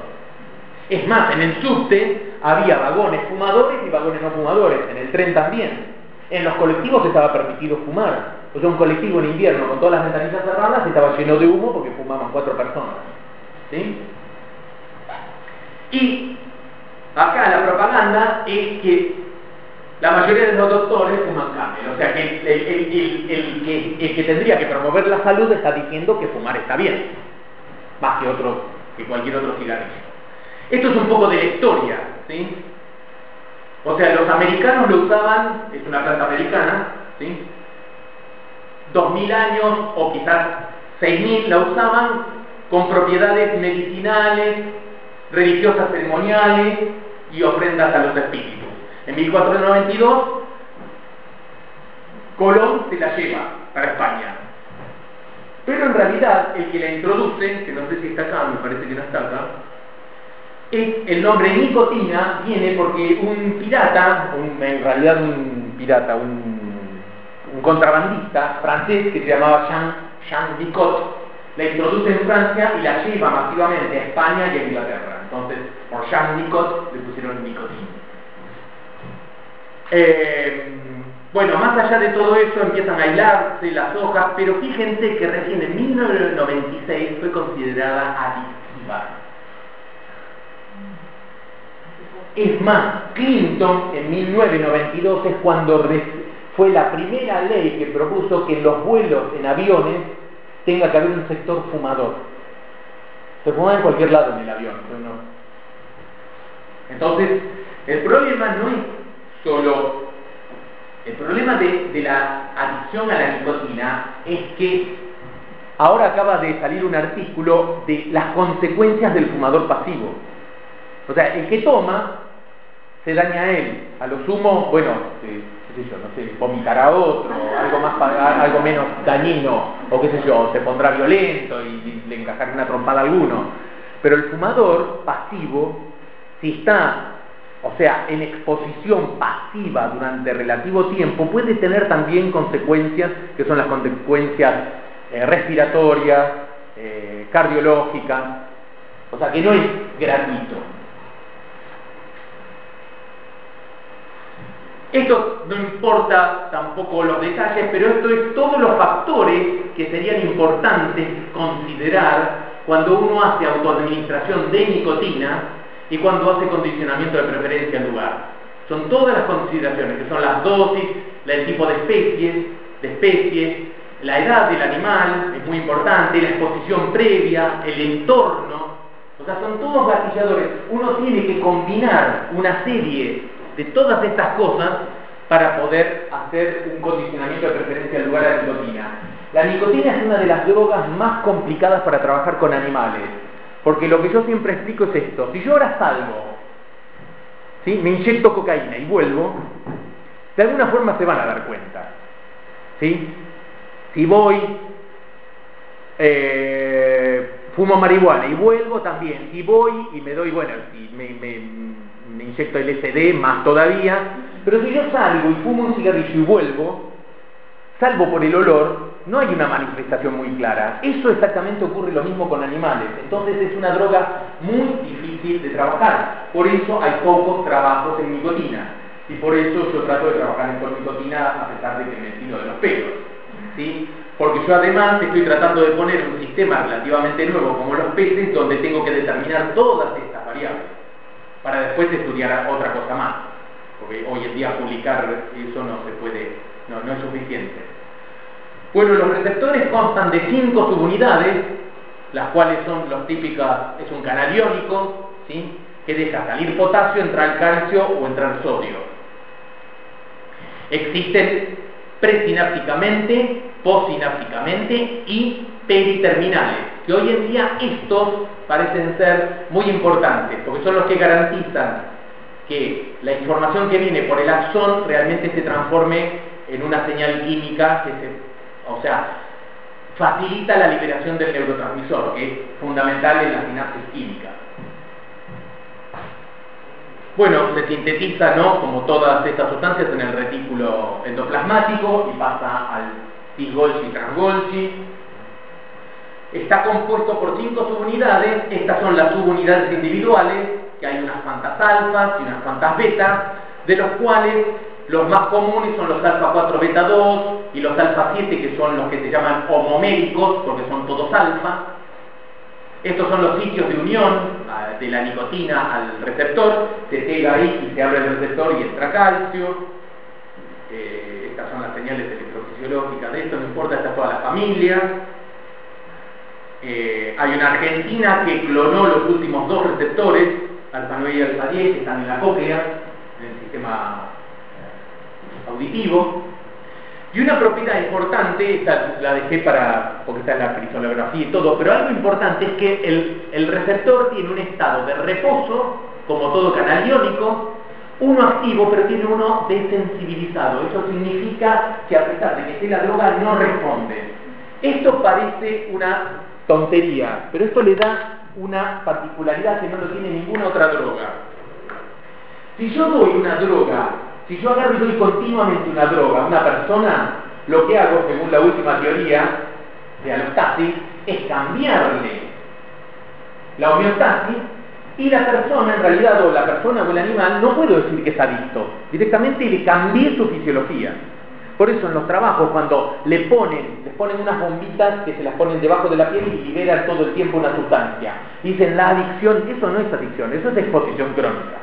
Es más, en el subte había vagones fumadores y vagones no fumadores, en el tren también. En los colectivos estaba permitido fumar. O sea, un colectivo en invierno con todas las ventanillas cerradas estaba lleno de humo porque fumaban 4 personas. ¿Sí? Y acá la propaganda es que la mayoría de los doctores fuman Camel, o sea que el que tendría que promover la salud está diciendo que fumar está bien, más que cualquier otro cigarrillo. Esto es un poco de la historia, ¿sí? O sea, los americanos lo usaban, es una planta americana, ¿sí? 2000 años o quizás 6000 la usaban con propiedades medicinales, religiosas, ceremoniales y ofrendas a los espíritus. En 1492, Colón se la lleva para España. Pero en realidad, el que la introduce, que no sé si está acá, me parece que no está acá, es el nombre nicotina, viene porque un pirata, un contrabandista francés que se llamaba Jean Nicot, la introduce en Francia y la lleva masivamente a España y a Inglaterra. Entonces, por Jean Nicot le pusieron nicotina. Bueno, más allá de todo eso empiezan a hilarse las hojas, pero fíjense que recién en 1996 fue considerada adictiva. Es más, Clinton en 1992 es cuando fue la primera ley que propuso que en los vuelos en aviones tenga que haber un sector fumador. Se fuma en cualquier lado en el avión, ¿no? Entonces, el problema no es solo... El problema de la adicción a la nicotina es que ahora acaba de salir un artículo de las consecuencias del fumador pasivo. O sea, el que toma se daña a él. A lo sumo, bueno, qué sé yo, no sé, vomitará a otro, algo menos dañino, o qué sé yo, se pondrá violento y le encajará una trompada a alguno. Pero el fumador pasivo, si está, o sea, en exposición pasiva durante relativo tiempo, puede tener también consecuencias, que son las consecuencias respiratorias, cardiológicas, o sea, que no es gratuito. Esto no importa tampoco los detalles, pero esto es todos los factores que serían importantes considerar cuando uno hace autoadministración de nicotina y cuando hace condicionamiento de preferencia al lugar. Son todas las consideraciones, que son las dosis, el tipo de especie, la edad del animal, es muy importante, la exposición previa, el entorno. O sea, son todos gatilladores. Uno tiene que combinar una serie de todas estas cosas para poder hacer un condicionamiento de preferencia al lugar a la nicotina. La nicotina es una de las drogas más complicadas para trabajar con animales, porque lo que yo siempre explico es esto: si yo ahora salgo, ¿sí?, me inyecto cocaína y vuelvo, de alguna forma se van a dar cuenta, ¿sí? Si voy, fumo marihuana y vuelvo también, si voy y me doy, bueno, si me inyecto LSD, más todavía. Pero si yo salgo y fumo un cigarrillo y vuelvo, salvo por el olor, no hay una manifestación muy clara. Eso exactamente ocurre lo mismo con animales. Entonces es una droga muy difícil de trabajar. Por eso hay pocos trabajos en nicotina. Y por eso yo trato de trabajar con nicotina a pesar de que me tiro de los pelos, ¿sí? Porque yo además estoy tratando de poner un sistema relativamente nuevo como los peces, donde tengo que determinar todas estas variables para después estudiar otra cosa más, porque hoy en día publicar eso no se puede, no es suficiente. Bueno, los receptores constan de 5 subunidades, las cuales son los típicas, es un canal iónico, ¿sí?, que deja salir potasio, entrar calcio o entrar sodio. Existen presinápticamente, postsinápticamente y periterminales, que hoy en día estos parecen ser muy importantes, porque son los que garantizan que la información que viene por el axón realmente se transforme en una señal química o sea, facilita la liberación del neurotransmisor, que es fundamental en la sinapsis química. Bueno, se sintetiza, ¿no?, como todas estas sustancias, en el retículo endoplasmático y pasa al cis-Golgi y trans-Golgi. Está compuesto por 5 subunidades. Estas son las subunidades individuales, que hay unas cuantas alfas y unas cuantas betas, de los cuales los más comunes son los alfa 4 beta 2 y los alfa 7, que son los que se llaman homoméricos, porque son todos alfa. Estos son los sitios de unión de la nicotina al receptor. Se pega ahí y se abre el receptor y entra calcio. Estas son las señales electrofisiológicas de esto, no importa, esta es toda la familia. Hay una argentina que clonó los últimos 2 receptores, alfa 9 y alfa 10, que están en la cóclea, en el sistema auditivo. Y una propiedad importante, esta la dejé porque está en la cristalografía y todo, pero algo importante es que el receptor tiene un estado de reposo, como todo canal iónico, uno activo, pero tiene uno desensibilizado. Eso significa que a pesar de que esté la droga, no responde. Esto parece una tontería, pero esto le da una particularidad que no lo tiene ninguna otra droga. Si yo doy una droga, si yo agarro y doy continuamente una droga a una persona, lo que hago, según la última teoría de alostasis, es cambiarle la homeostasis y la persona, en realidad, o la persona o el animal, no puedo decir que es adicto. Directamente le cambié su fisiología. Por eso en los trabajos, cuando les ponen unas bombitas que se las ponen debajo de la piel y liberan todo el tiempo una sustancia. Dicen la adicción, eso no es adicción, eso es exposición crónica.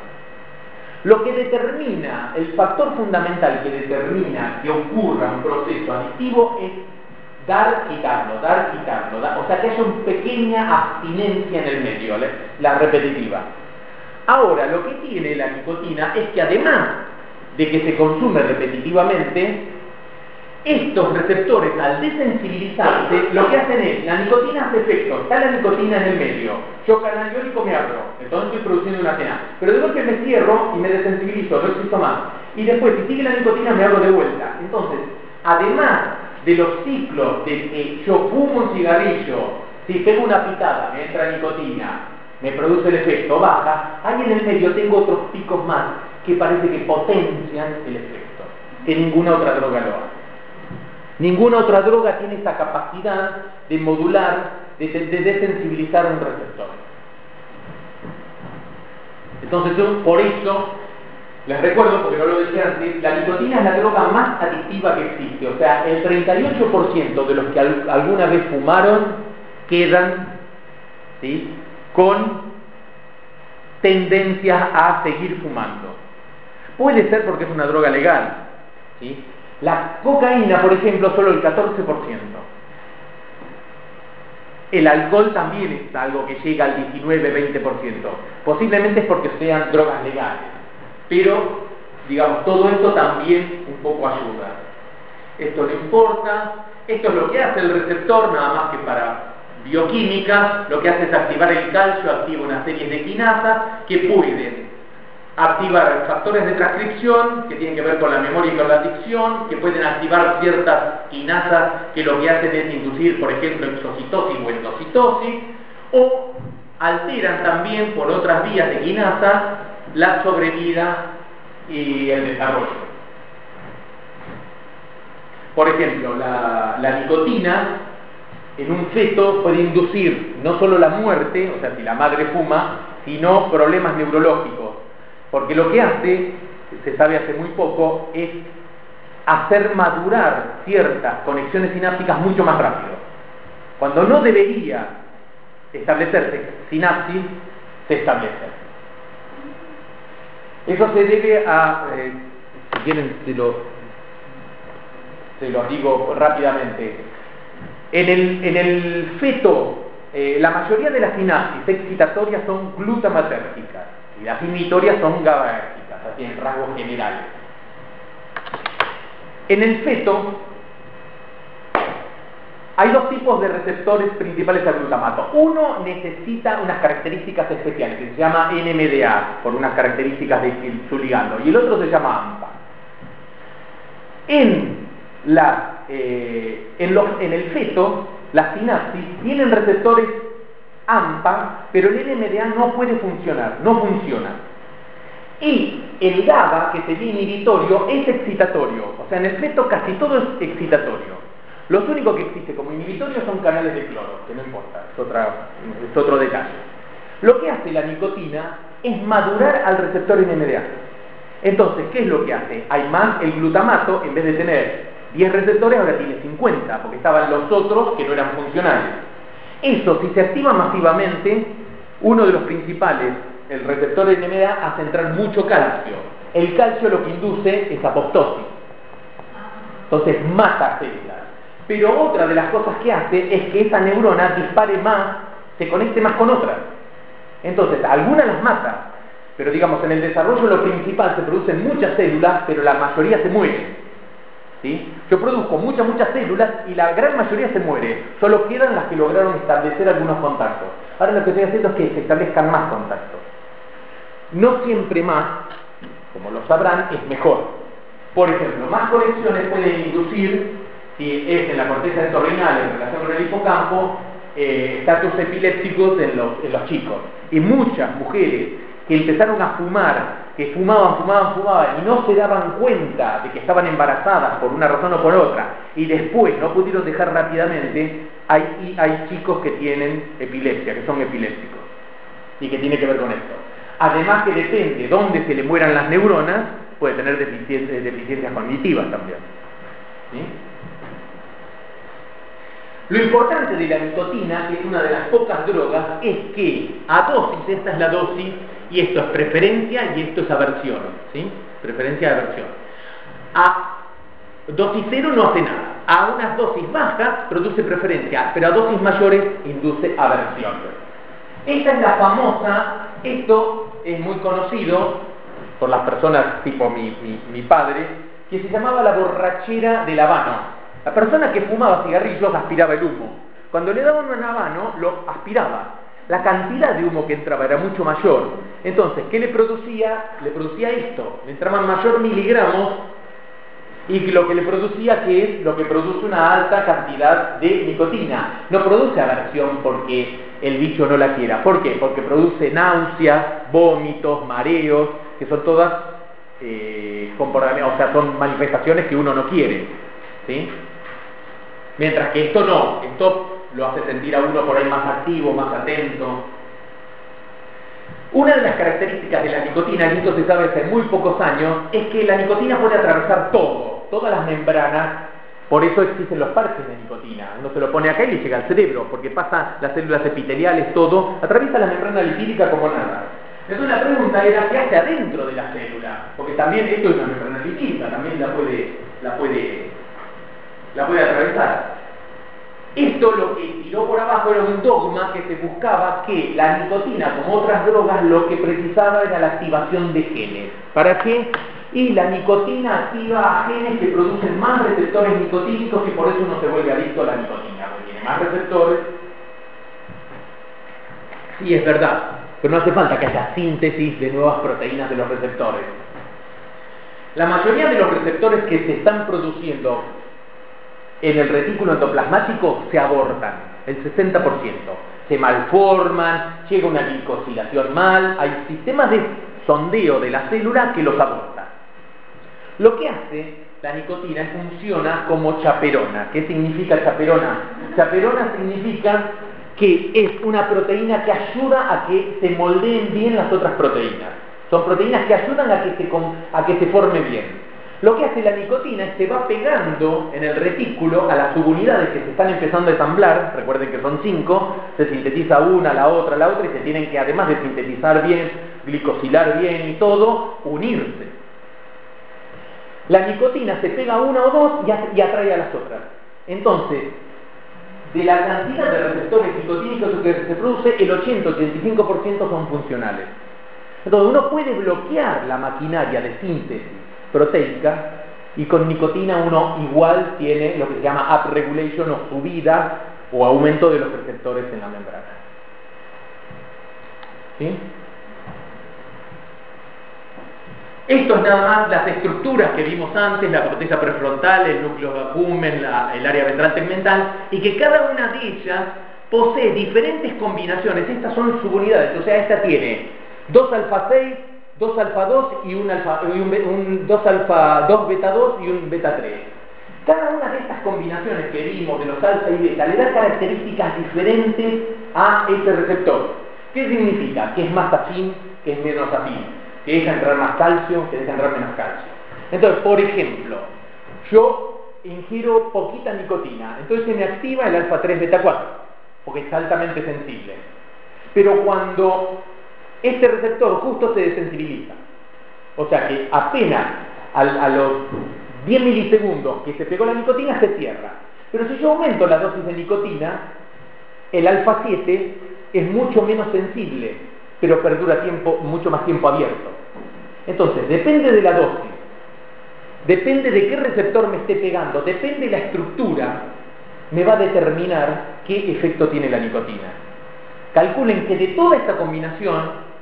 Lo que determina, el factor fundamental que determina que ocurra un proceso adictivo es dar, quitarlo, o sea que haya una pequeña abstinencia en el medio, la repetitiva. Ahora, lo que tiene la nicotina es que además de que se consume repetitivamente, estos receptores, al desensibilizarse, lo que hacen es, la nicotina hace efecto, está la nicotina en el medio, yo canal iónico me abro, entonces estoy produciendo una cena, pero de golpe me cierro y me desensibilizo, no existo más, y después, si sigue la nicotina, me abro de vuelta. Entonces, además de los ciclos de que yo fumo un cigarrillo, si pego una pitada, me entra nicotina, me produce el efecto, baja, ahí en el medio tengo otros picos más que parece que potencian el efecto, que ninguna otra droga lo hace. Ninguna otra droga tiene esa capacidad de modular, de desensibilizar un receptor. Entonces, por eso, les recuerdo, porque no lo decía antes, la nicotina es la droga más adictiva que existe. O sea, el 38% de los que alguna vez fumaron quedan, ¿sí?, con tendencias a seguir fumando. Puede ser porque es una droga legal, ¿sí? La cocaína, por ejemplo, solo el 14%. El alcohol también es algo que llega al 19-20%. Posiblemente es porque sean drogas legales. Pero, digamos, todo esto también un poco ayuda. Esto no importa. Esto es lo que hace el receptor, nada más que para bioquímica. Lo que hace es activar el calcio, activa una serie de quinasas que pueden activar factores de transcripción que tienen que ver con la memoria y con la adicción, que pueden activar ciertas quinasas que lo que hacen es inducir, por ejemplo, exocitosis o endocitosis, o alteran también por otras vías de quinasa la sobrevida y el desarrollo. Por ejemplo, la nicotina en un feto puede inducir no solo la muerte, o sea, si la madre fuma, sino problemas neurológicos. Porque lo que hace, se sabe hace muy poco, es hacer madurar ciertas conexiones sinápticas mucho más rápido. Cuando no debería establecerse sinapsis, se establece. Eso se debe a, si quieren se lo digo rápidamente, en el feto, la mayoría de las sinapsis excitatorias son glutamatérgicas. Y las inhibitorias son GABAérgicas, así en rasgos generales. En el feto hay dos tipos de receptores principales al glutamato. Uno necesita unas características especiales, que se llama NMDA, por unas características de su ligando, y el otro se llama AMPA. En el feto, las sinapsis tienen receptores AMPA, pero el NMDA no puede funcionar, no funciona. Y el GABA, que sería inhibitorio, es excitatorio. O sea, en el feto casi todo es excitatorio. Lo único que existe como inhibitorio son canales de cloro, que no importa, es otro detalle. Lo que hace la nicotina es madurar al receptor NMDA. Entonces, ¿qué es lo que hace? Hay más, el glutamato, en vez de tener 10 receptores, ahora tiene 50, porque estaban los otros que no eran funcionales. Eso, si se activa masivamente, uno de los principales, el receptor NMDA, hace entrar mucho calcio. El calcio lo que induce es apoptosis. Entonces mata células. Pero otra de las cosas que hace es que esa neurona dispare más, se conecte más con otras. Entonces, algunas las mata, pero digamos, en el desarrollo lo principal se producen muchas células, pero la mayoría se muere. ¿Sí? Yo produzco muchas células y la gran mayoría se muere. Solo quedan las que lograron establecer algunos contactos. Ahora lo que estoy haciendo es que se establezcan más contactos. No siempre más, como lo sabrán, es mejor. Por ejemplo, más conexiones pueden inducir, si es en la corteza entorrinal en relación con el hipocampo, estatus epilépticos en los chicos. Y muchas mujeres que empezaron a fumar, que fumaban y no se daban cuenta de que estaban embarazadas por una razón o por otra, y después no pudieron dejar rápidamente, hay chicos que tienen epilepsia, que son epilépticos, y que tiene que ver con esto. Además que depende dónde se le mueran las neuronas, puede tener deficiencias cognitivas también. ¿Sí? Lo importante de la nicotina, que es una de las pocas drogas, es que a dosis, esta es la dosis, y esto es preferencia y esto es aversión, ¿sí? Preferencia y aversión. A dosis cero no hace nada. A unas dosis bajas produce preferencia, pero a dosis mayores induce aversión. Esta es la famosa, esto es muy conocido por las personas tipo mi padre, que se llamaba la borrachera del habano. La persona que fumaba cigarrillos aspiraba el humo. Cuando le daban un habano, lo aspiraba. La cantidad de humo que entraba era mucho mayor. Entonces, ¿qué le producía? Le producía esto. Le entraban mayor miligramos y lo que le producía, que es lo que produce una alta cantidad de nicotina. No produce aversión porque el bicho no la quiera. ¿Por qué? Porque produce náuseas, vómitos, mareos, que son todas comportamientos, o sea, son manifestaciones que uno no quiere. ¿Sí? Mientras que esto no, esto lo hace sentir a uno por ahí más activo, más atento. Una de las características de la nicotina, y esto se sabe hace muy pocos años, es que la nicotina puede atravesar todas las membranas. Por eso existen los parches de nicotina. Uno se lo pone acá y le llega al cerebro, porque pasa las células epiteliales, todo, atraviesa la membrana lipídica como nada. Entonces la pregunta era, ¿qué hace adentro de la célula? Porque también esto es una membrana lipídica, también la puede atravesar. Esto lo que tiró por abajo era un dogma que se buscaba que la nicotina, como otras drogas, lo que precisaba era la activación de genes. ¿Para qué? Y la nicotina activa a genes que producen más receptores nicotínicos y por eso uno se vuelve adicto a la nicotina, porque tiene más receptores. Sí, es verdad, pero no hace falta que haya síntesis de nuevas proteínas de los receptores. La mayoría de los receptores que se están produciendo en el retículo endoplasmático se abortan, el 60%. Se malforman, llega una glicosilación mal, hay sistemas de sondeo de la célula que los abortan. Lo que hace la nicotina funciona como chaperona. ¿Qué significa chaperona? Chaperona significa que es una proteína que ayuda a que se moldeen bien las otras proteínas. Son proteínas que ayudan a que se forme bien. Lo que hace la nicotina es que se va pegando en el retículo a las subunidades que se están empezando a ensamblar. Recuerden que son 5, se sintetiza una, la otra, y se tienen que, además de sintetizar bien, glicosilar bien y todo, unirse. La nicotina se pega a una o dos y atrae a las otras. Entonces, de la cantidad de receptores nicotínicos que se produce, el 80-85% son funcionales. Entonces, uno puede bloquear la maquinaria de síntesis proteica y con nicotina uno igual tiene lo que se llama upregulation o subida o aumento de los receptores en la membrana. ¿Sí? Esto es nada más las estructuras que vimos antes, la corteza prefrontal, el núcleo de accumen, el área ventral tegmental, y que cada una de ellas posee diferentes combinaciones. Estas son subunidades, o sea, esta tiene 2 alfa 6, 2 alfa 2 y un 2 alfa 2 beta 2 y un beta 3. Cada una de estas combinaciones que vimos de los alfa y beta le da características diferentes a este receptor. ¿Qué significa? Que es más afín, que es menos afín, que deja entrar más calcio, que deja entrar menos calcio. Entonces, por ejemplo, yo ingiero poquita nicotina, entonces se me activa el alfa 3 beta 4, porque es altamente sensible. Pero cuando este receptor justo se desensibiliza, o sea que apenas a los 10 milisegundos que se pegó la nicotina se cierra. Pero si yo aumento la dosis de nicotina, el alfa 7 es mucho menos sensible, pero perdura mucho más tiempo abierto. Entonces, depende de la dosis, depende de qué receptor me esté pegando, depende de la estructura, me va a determinar qué efecto tiene la nicotina. Calculen que de toda esta combinación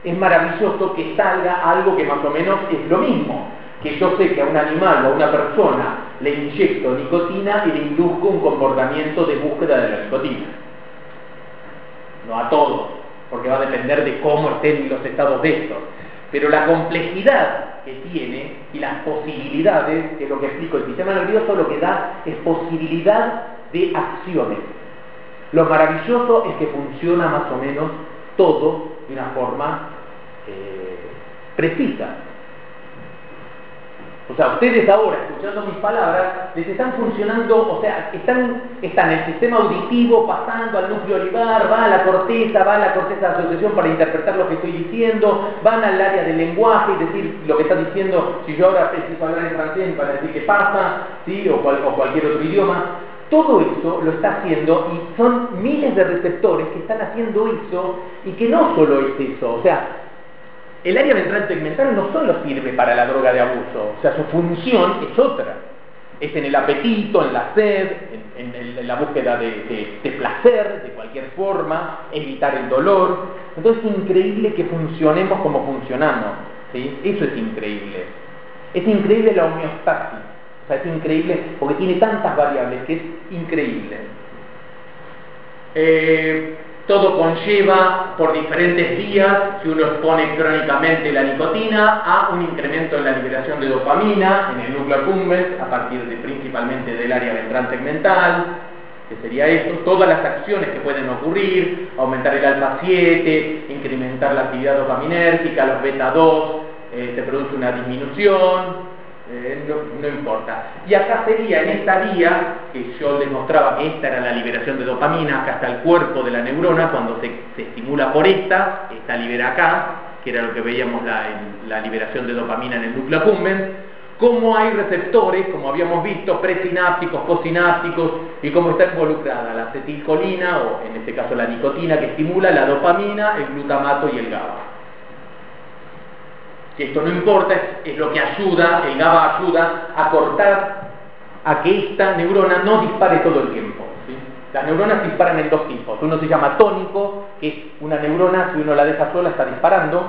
es maravilloso que salga algo que más o menos es lo mismo, que yo sé que a un animal o a una persona le inyecto nicotina y le induzco un comportamiento de búsqueda de la nicotina. No a todos, porque va a depender de cómo estén los estados de estos. pero la complejidad que tiene y las posibilidades, que es lo que explico, el sistema nervioso lo que da es posibilidad de acciones. Lo maravilloso es que funciona más o menos todo de una forma precisa. O sea, ustedes ahora, escuchando mis palabras, les están funcionando, o sea, están el sistema auditivo pasando al núcleo olivar, va a la corteza de asociación para interpretar lo que estoy diciendo, van al área del lenguaje y decir lo que está diciendo, si yo ahora preciso hablar en francés para decir qué pasa, ¿sí? o cualquier otro idioma. Todo eso lo está haciendo y son miles de receptores que están haciendo eso y que no solo es eso, o sea, el área ventral tegmental no solo sirve para la droga de abuso, o sea, su función es otra. Es en el apetito, en la sed, en la búsqueda de placer, de cualquier forma, evitar el dolor. Entonces es increíble que funcionemos como funcionamos, ¿sí? Eso es increíble. Es increíble la homeostasis, o sea, es increíble porque tiene tantas variables que es increíble. Todo conlleva por diferentes vías, si uno expone crónicamente la nicotina, a un incremento en la liberación de dopamina en el núcleo accumbens a partir principalmente del área ventral tegmental, que sería esto, todas las acciones que pueden ocurrir, aumentar el alfa 7, incrementar la actividad dopaminérgica, los beta 2, se produce una disminución, no importa. Y acá sería en esta vía, que yo les mostraba que esta era la liberación de dopamina, acá está el cuerpo de la neurona, cuando se estimula por esta libera acá, que era lo que veíamos la liberación de dopamina en el núcleo accumbens, cómo hay receptores, como habíamos visto, presinápticos, postsinápticos, y cómo está involucrada la acetilcolina, o en este caso la nicotina, que estimula la dopamina, el glutamato y el GABA. Si esto no importa, es lo que ayuda, el GABA ayuda a cortar, a que esta neurona no dispare todo el tiempo, ¿sí? Las neuronas disparan en dos tipos. Uno se llama tónico, que es una neurona, si uno la deja sola está disparando.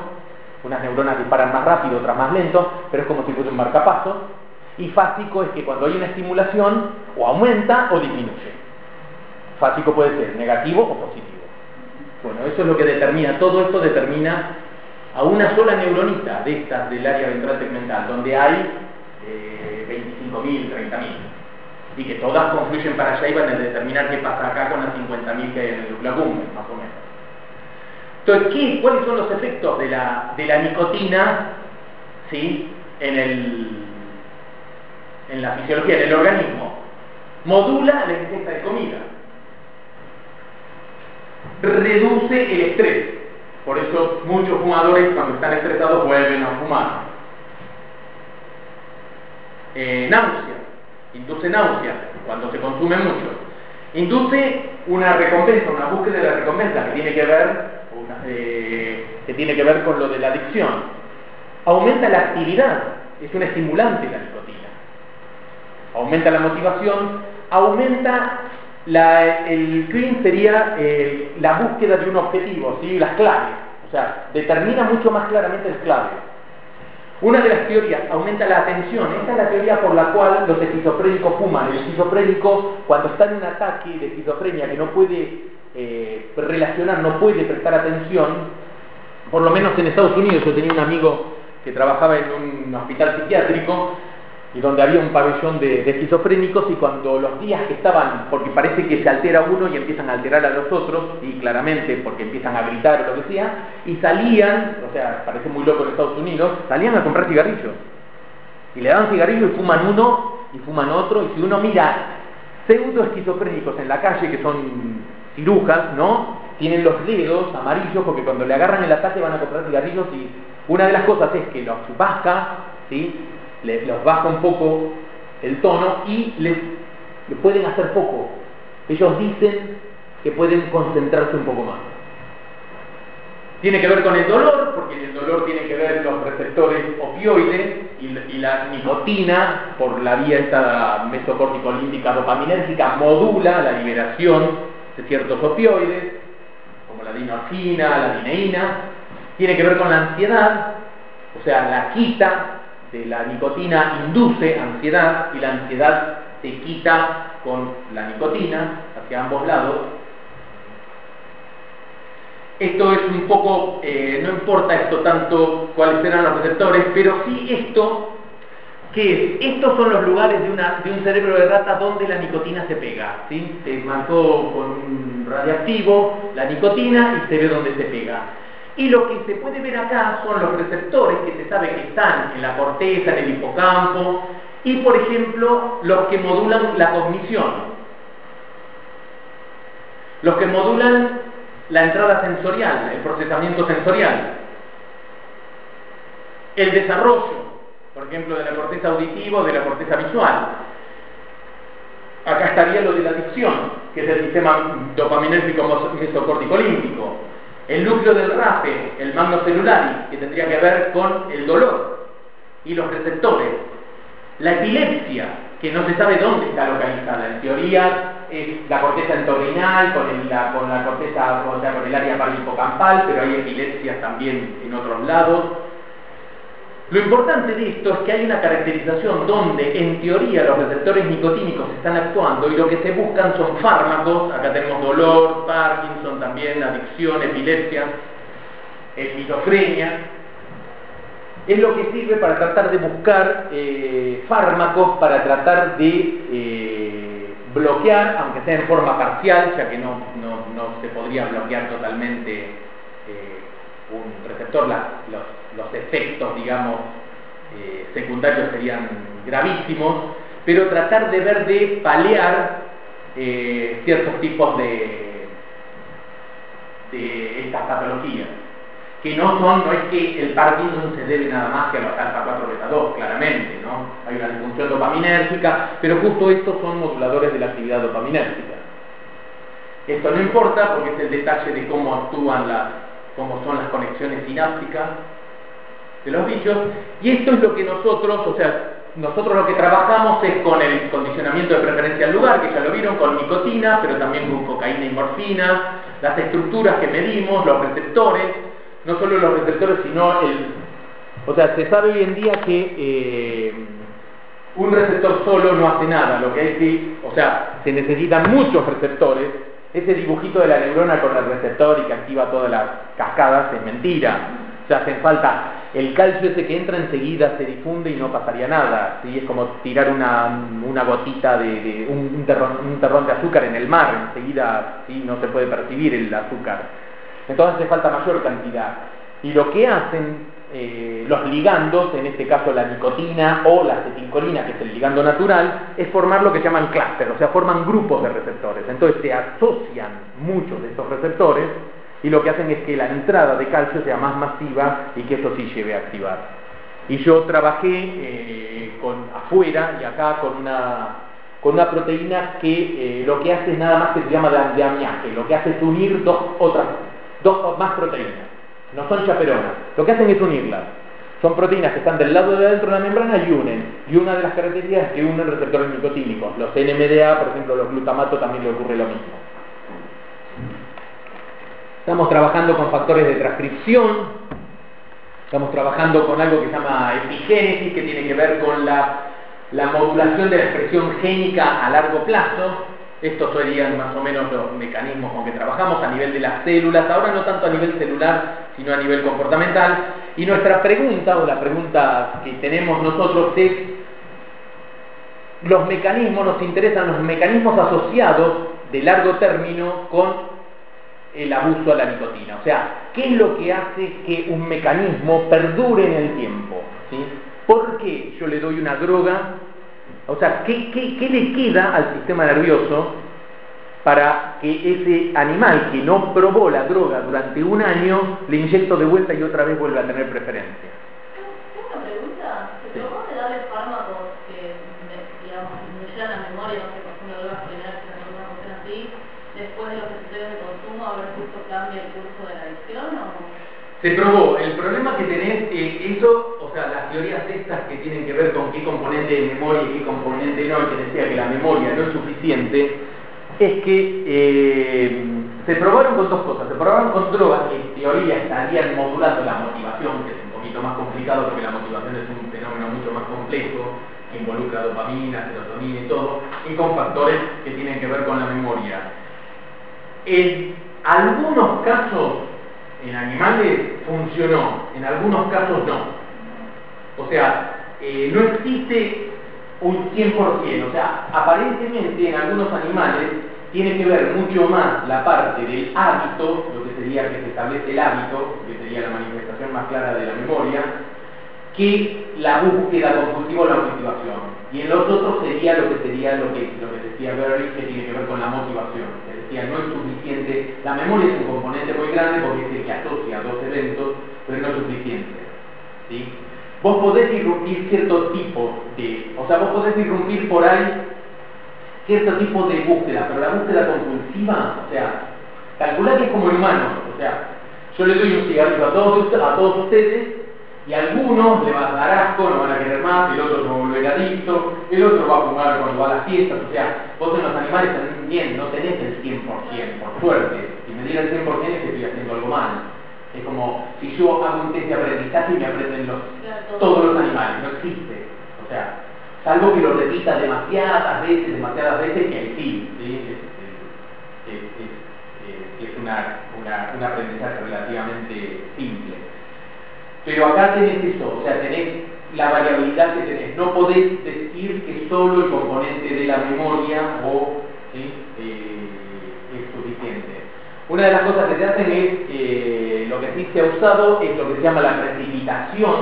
Unas neuronas disparan más rápido, otras más lento, pero es como si fuese un marcapaso. Y fásico es que cuando hay una estimulación, o aumenta o disminuye. Fásico puede ser negativo o positivo. Bueno, eso es lo que determina, todo esto determina a una sola neuronita de estas del área ventral tegmental, donde hay 25.000, 30.000, y que todas confluyen para allá y van a determinar qué pasa acá con las 50.000 que hay en el núcleo accumbens, más o menos. Entonces, ¿cuáles son los efectos de la nicotina, ¿sí? en la fisiología, en el organismo? Modula la ingesta de comida, reduce el estrés. Por eso muchos fumadores cuando están estresados vuelven a fumar. Náusea, induce náusea cuando se consume mucho. Induce una recompensa, una búsqueda de la recompensa que tiene que ver con lo de la adicción. Aumenta la actividad, es un estimulante la nicotina. Aumenta la motivación, aumenta el CRIM sería la búsqueda de un objetivo, ¿sí? Las claves, o sea, determina mucho más claramente las claves. Una de las teorías aumenta la atención. Esta es la teoría por la cual los esquizofrénicos fuman. El esquizofrénico, cuando está en un ataque de esquizofrenia que no puede relacionar, no puede prestar atención, por lo menos en Estados Unidos. Yo tenía un amigo que trabajaba en un hospital psiquiátrico y donde había un pabellón de esquizofrénicos, y cuando los días que estaban, porque parece que se altera uno y empiezan a alterar a los otros, y claramente porque empiezan a gritar o lo que sea, y salían, o sea, parece muy loco en Estados Unidos, salían a comprar cigarrillos, y le daban cigarrillos y fuman uno, y fuman otro, y si uno mira pseudo esquizofrénicos en la calle, que son cirujas, ¿no? Tienen los dedos amarillos porque cuando le agarran el ataque van a comprar cigarrillos, y una de las cosas es que los baja, ¿sí? Los baja un poco el tono y les pueden hacer poco. Ellos dicen que pueden concentrarse un poco más. Tiene que ver con el dolor, porque el dolor tiene que ver los receptores opioides y la nicotina, por la vía esta mesocórtico-límbica dopaminérgica, modula la liberación de ciertos opioides, como la dinorfina, la dineína. Tiene que ver con la ansiedad, o sea, la quita de la nicotina induce ansiedad, y la ansiedad se quita con la nicotina hacia ambos lados. Esto es un poco, no importa esto tanto cuáles serán los receptores, pero sí esto, que estos son los lugares de un cerebro de rata donde la nicotina se pega, ¿sí? Se marcó con un radiactivo la nicotina y se ve dónde se pega. Y lo que se puede ver acá son los receptores que se sabe que están en la corteza, en el hipocampo, y por ejemplo, los que modulan la cognición, los que modulan la entrada sensorial, el procesamiento sensorial, el desarrollo, por ejemplo, de la corteza auditiva o de la corteza visual. Acá estaría lo de la adicción, que es el sistema dopaminérgico mesocórtico límbico. El núcleo del RAPE, el magno celulari, que tendría que ver con el dolor y los receptores. La epilepsia, que no se sabe dónde está localizada. En teoría es la corteza entorrinal con la corteza, o sea, con el área parahipocampal, pero hay epilepsias también en otros lados. Lo importante de esto es que hay una caracterización donde en teoría los receptores nicotínicos están actuando y lo que se buscan son fármacos. Acá tenemos dolor, Parkinson también, adicción, epilepsia, esquizofrenia. Es lo que sirve para tratar de buscar fármacos para tratar de bloquear, aunque sea en forma parcial, ya que no se podría bloquear totalmente un receptor, los efectos, digamos, secundarios serían gravísimos, pero tratar de ver de paliar ciertos tipos de estas patologías, que no es que el Parkinson se debe nada más que a los alfa 4 beta 2, claramente, ¿no? Hay una disfunción dopaminérgica, pero justo estos son moduladores de la actividad dopaminérgica. Esto no importa porque es el detalle de cómo actúan cómo son las conexiones sinápticas de los bichos, y esto es lo que nosotros lo que trabajamos es con el condicionamiento de preferencia al lugar, que ya lo vieron, con nicotina, pero también con cocaína y morfina, las estructuras que medimos, los receptores, no solo los receptores, sino se sabe hoy en día que un receptor solo no hace nada, lo que hay que, se necesitan muchos receptores. Ese dibujito de la neurona con el receptor y que activa todas las cascadas es mentira. O sea, hacen falta el calcio ese que entra enseguida se difunde y no pasaría nada, ¿sí? Es como tirar una gotita de un terrón de azúcar en el mar, enseguida, ¿sí? No se puede percibir el azúcar. Entonces hace falta mayor cantidad. Y lo que hacen los ligandos, en este caso la nicotina o la acetilcolina, que es el ligando natural, es formar lo que llaman clúster, o sea, forman grupos de receptores. Entonces se asocian muchos de estos receptores y lo que hacen es que la entrada de calcio sea más masiva y que eso sí lleve a activar. Y yo trabajé afuera y acá con una proteína que lo que hace es nada más que se llama de amiaje, lo que hace es unir dos o más proteínas. No son chaperonas, lo que hacen es unirlas. Son proteínas que están del lado de adentro de la membrana y unen. Y una de las características es que unen receptores nicotínicos. Los NMDA, por ejemplo, los glutamatos también le ocurre lo mismo. Estamos trabajando con factores de transcripción. Estamos trabajando con algo que se llama epigénesis, que tiene que ver con la modulación de la expresión génica a largo plazo. Estos serían más o menos los mecanismos con que trabajamos a nivel de las células, ahora no tanto a nivel celular, sino a nivel comportamental. Y nuestra pregunta, o la pregunta que tenemos nosotros es, nos interesan los mecanismos asociados de largo término con el abuso a la nicotina. O sea, ¿qué es lo que hace que un mecanismo perdure en el tiempo? ¿Sí? ¿Por qué yo le doy una droga? O sea, ¿qué le queda al sistema nervioso para que ese animal que no probó la droga durante un año le inyecto de vuelta y otra vez vuelva a tener preferencia? Tengo una pregunta. ¿Se probó de darle fármacos que, digamos, disminuyeran la memoria, no sé, por ejemplo, drogas generales, alguna cuestión así, después de los episodios de consumo, a ver si esto cambia el curso de la adicción o...? Se probó. El problema que tenés es eso, o sea, las teorías estas que tienen que ver con qué componente de memoria y qué componente no, que decía que la memoria no es suficiente, es que se probaron con dos cosas. Se probaron con drogas que en teoría estarían modulando la motivación, que es un poquito más complicado porque la motivación es un fenómeno mucho más complejo, que involucra dopamina, serotonina y todo, y con factores que tienen que ver con la memoria. En algunos casos en animales funcionó, en algunos casos no. O sea, no existe un 100%, o sea, aparentemente en algunos animales tiene que ver mucho más la parte del hábito, lo que sería que se establece el hábito, que sería la manifestación más clara de la memoria, que la búsqueda compulsiva o la motivación. Y en los otros sería lo que decía Berry, que tiene que ver con la motivación. Que decía, no es suficiente, la memoria es un componente muy grande porque es el que asocia dos eventos, pero no es suficiente. ¿Sí? Vos podés irrumpir cierto tipo vos podés irrumpir por ahí cierto tipo de búsqueda, pero la búsqueda compulsiva, o sea, calculá que es como en humanos, o sea, yo le doy un cigarrillo a todos ustedes, y a algunos le va a dar asco, no van a querer más, el otro se va a volver adicto, el otro va a fumar cuando va a las fiestas, o sea, vos en los animales también no tenés el 100%, por suerte, si me diera el 100% es que estoy haciendo algo mal. Es como si yo hago un test de aprendizaje y me aprenden todos los animales, no existe. O sea, salvo que lo repita demasiadas veces, que ahí sí, es un aprendizaje relativamente simple. Pero acá tenés eso, o sea, tenés la variabilidad que tenés. No podés decir que solo el componente de la memoria es suficiente. Una de las cosas que se hacen es, lo que sí se ha usado es lo que se llama la precipitación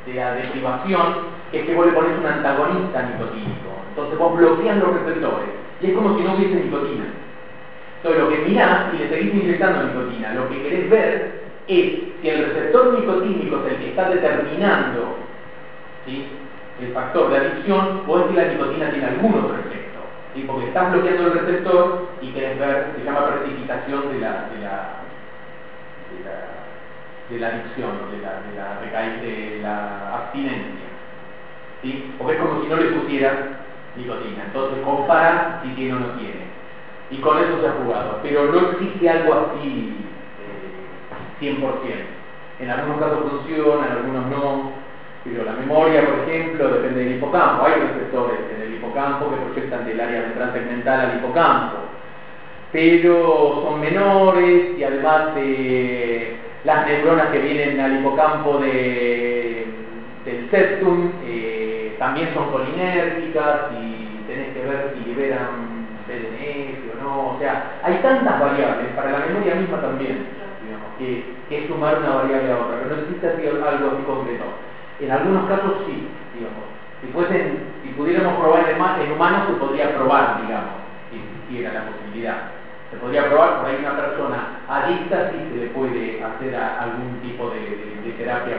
de la deprivación, que es que vos le pones un antagonista nicotínico. Entonces vos bloqueas los receptores y es como si no hubiese nicotina. Entonces lo que mirás y le seguís inyectando nicotina, lo que querés ver es si el receptor nicotínico es el que está determinando, ¿sí?, el factor de adicción, o es que la nicotina tiene algún otro efecto. ¿Sí? Porque estás bloqueando el receptor y querés ver, se llama precipitación de la adicción, de la abstinencia. ¿Sí? Porque es como si no le pusieras nicotina. Entonces compara si tiene o no tiene. Y con eso se ha jugado. Pero no existe algo así 100%. En algunos casos funciona, en algunos no. Pero la memoria, por ejemplo, depende del hipocampo. Hay receptores en el hipocampo que proyectan del área ventral segmental al hipocampo, pero son menores y además las neuronas que vienen al hipocampo del septum también son colinérgicas y tenés que ver si liberan PDNF o no. O sea, hay tantas variables, para la memoria misma también, digamos, que es sumar una variable a otra, pero no existe así algo así concreto. En algunos casos sí, digamos. Si pudiéramos probar en humanos, se podría probar, digamos, si existiera la posibilidad. Se podría probar por ahí una persona adicta, si se le puede hacer algún tipo de terapia.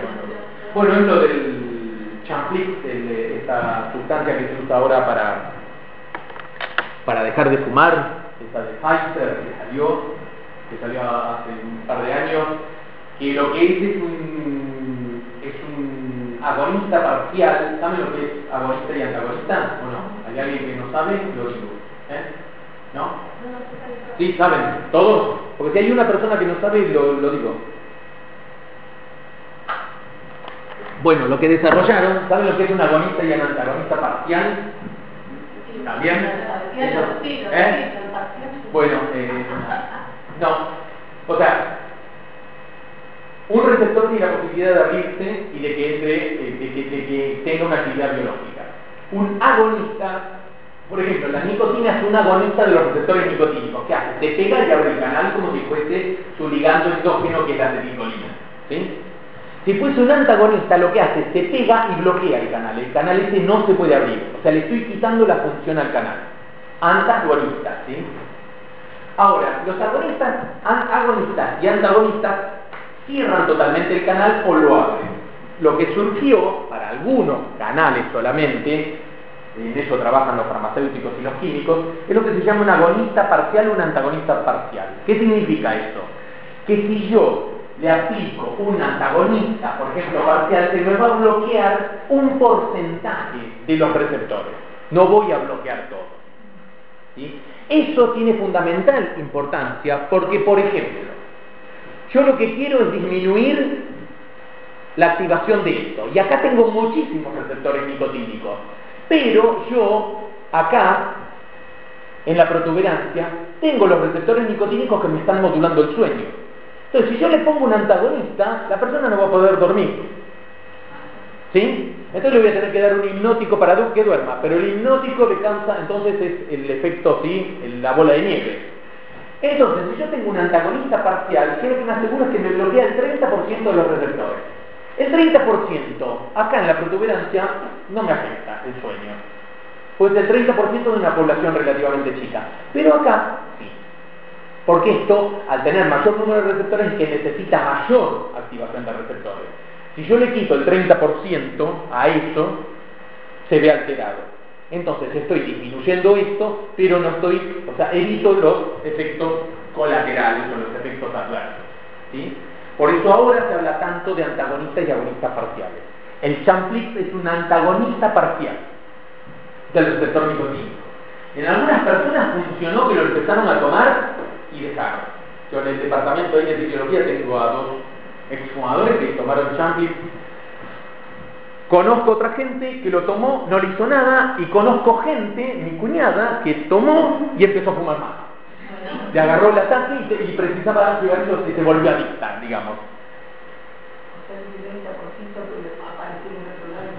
Bueno, es lo del Champlex, esta sustancia que se usa ahora para dejar de fumar, esta de Pfizer que salió hace un par de años, que lo que es un agonista parcial. ¿Saben lo que es agonista y antagonista o no? ¿Hay alguien que no sabe? Lo digo. ¿No? Sí, ¿saben? ¿Todos? Porque si hay una persona que no sabe, lo digo. Bueno, lo que desarrollaron, ¿saben lo que es un agonista y un antagonista parcial? ¿También? Bueno, no. O sea, un receptor tiene la posibilidad de abrirse y de que entre, de que tenga una actividad biológica. Un agonista, por ejemplo, la nicotina es un agonista de los receptores nicotínicos. ¿Qué hace? Se pega y abre el canal como si fuese su ligando endógeno, que es la acetilcolina. ¿Sí? Si fuese un antagonista, lo que hace, se pega y bloquea el canal. El canal ese no se puede abrir. O sea, le estoy quitando la función al canal. Antagonista, ¿sí? Ahora, los agonistas y antagonistas cierran totalmente el canal o lo abren. Lo que surgió para algunos canales solamente, en eso trabajan los farmacéuticos y los químicos, es lo que se llama un agonista parcial o un antagonista parcial. ¿Qué significa esto? Que si yo le aplico un antagonista, por ejemplo parcial, se me va a bloquear un porcentaje de los receptores. No voy a bloquear todo. ¿Sí? Eso tiene fundamental importancia porque, por ejemplo, yo lo que quiero es disminuir la activación de esto. Y acá tengo muchísimos receptores nicotínicos. Pero yo, acá, en la protuberancia, tengo los receptores nicotínicos que me están modulando el sueño. Entonces, si yo le pongo un antagonista, la persona no va a poder dormir. ¿Sí? Entonces le voy a tener que dar un hipnótico para que duerma, pero el hipnótico le causa, entonces es el efecto, ¿sí? La bola de nieve. Entonces, si yo tengo un antagonista parcial, quiero que me asegure que me bloquea el 30% de los receptores. El 30%, acá en la protuberancia, no me afecta el sueño. Pues el 30% de una población relativamente chica. Pero acá, sí. Porque esto, al tener mayor número de receptores, es que necesita mayor activación de receptores. Si yo le quito el 30% a eso, se ve alterado. Entonces estoy disminuyendo esto, pero no estoy, o sea, evito los efectos colaterales o los efectos adversos. ¿Sí? Por eso ahora se habla tanto de antagonistas y agonistas parciales. El Champlex es un antagonista parcial del receptor nicotínico. En algunas personas funcionó que lo empezaron a tomar y dejaron. Yo en el departamento de fisiología tengo a 2 exfumadores que tomaron Champlex. Conozco otra gente que lo tomó, no le hizo nada, y conozco gente, mi cuñada, que tomó y empezó a fumar más. Le agarró el ataque y precisaba cigarrillos y se volvió a dictar, digamos. O sea, el 30% apareció en otro lado.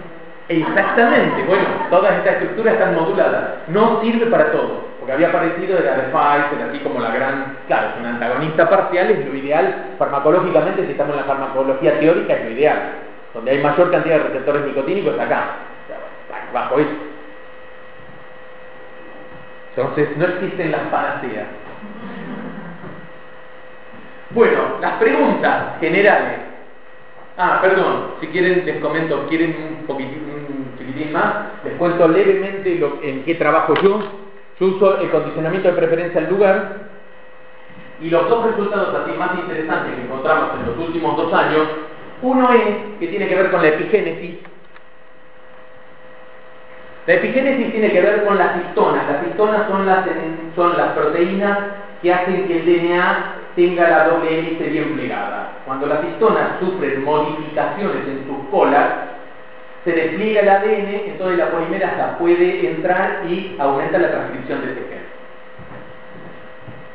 Exactamente, bueno, todas estas estructuras están moduladas. No sirve para todo, porque había aparecido, era de Pfizer, así como la gran... Claro, es un antagonista parcial, es lo ideal, farmacológicamente, si estamos en la farmacología teórica, es lo ideal. Donde hay mayor cantidad de receptores nicotínicos, acá, bajo eso. Entonces, no existen las panaceas. Bueno, las preguntas generales. Perdón, si quieren les comento, quieren un chiquitín más, les cuento levemente en qué trabajo yo. Yo uso el condicionamiento de preferencia al lugar, y los 2 resultados así más interesantes que encontramos en los últimos 2 años, uno es que tiene que ver con la epigénesis. La epigénesis tiene que ver con las histonas. Las histonas son las proteínas que hacen que el DNA tenga la doble hélice bien plegada. Cuando las histonas sufren modificaciones en sus colas, se despliega el ADN, entonces la polimerasa puede entrar y aumenta la transcripción de ese gen.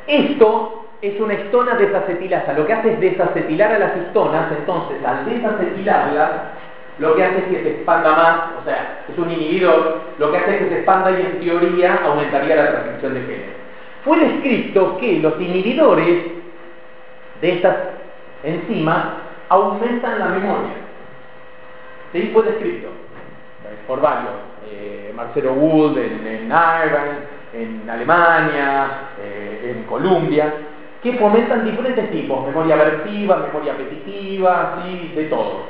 Esto es una histona desacetilasa. Lo que hace es desacetilar a las histonas, entonces al desacetilarlas, lo que hace es que se expanda más, o sea, es un inhibidor, lo que hace es que se expanda y en teoría aumentaría la transcripción de genes. Fue descrito que los inhibidores de estas enzimas aumentan la memoria. ¿Sí? Fue descrito por varios, Marcelo Wood en Ireland, en Alemania, en Colombia, que fomentan diferentes tipos, memoria aversiva, memoria apetitiva, ¿sí? De todo.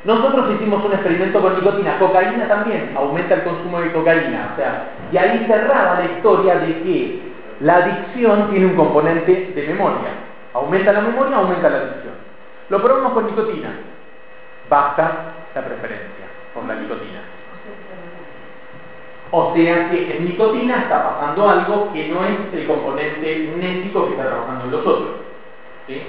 Nosotros hicimos un experimento con nicotina, cocaína también, aumenta el consumo de cocaína, o sea, y ahí cerraba la historia de que la adicción tiene un componente de memoria. Aumenta la memoria, aumenta la adicción. Lo probamos con nicotina, baja la preferencia por la nicotina. O sea que en nicotina está pasando algo que no es el componente nético que está trabajando en los otros. ¿Sí?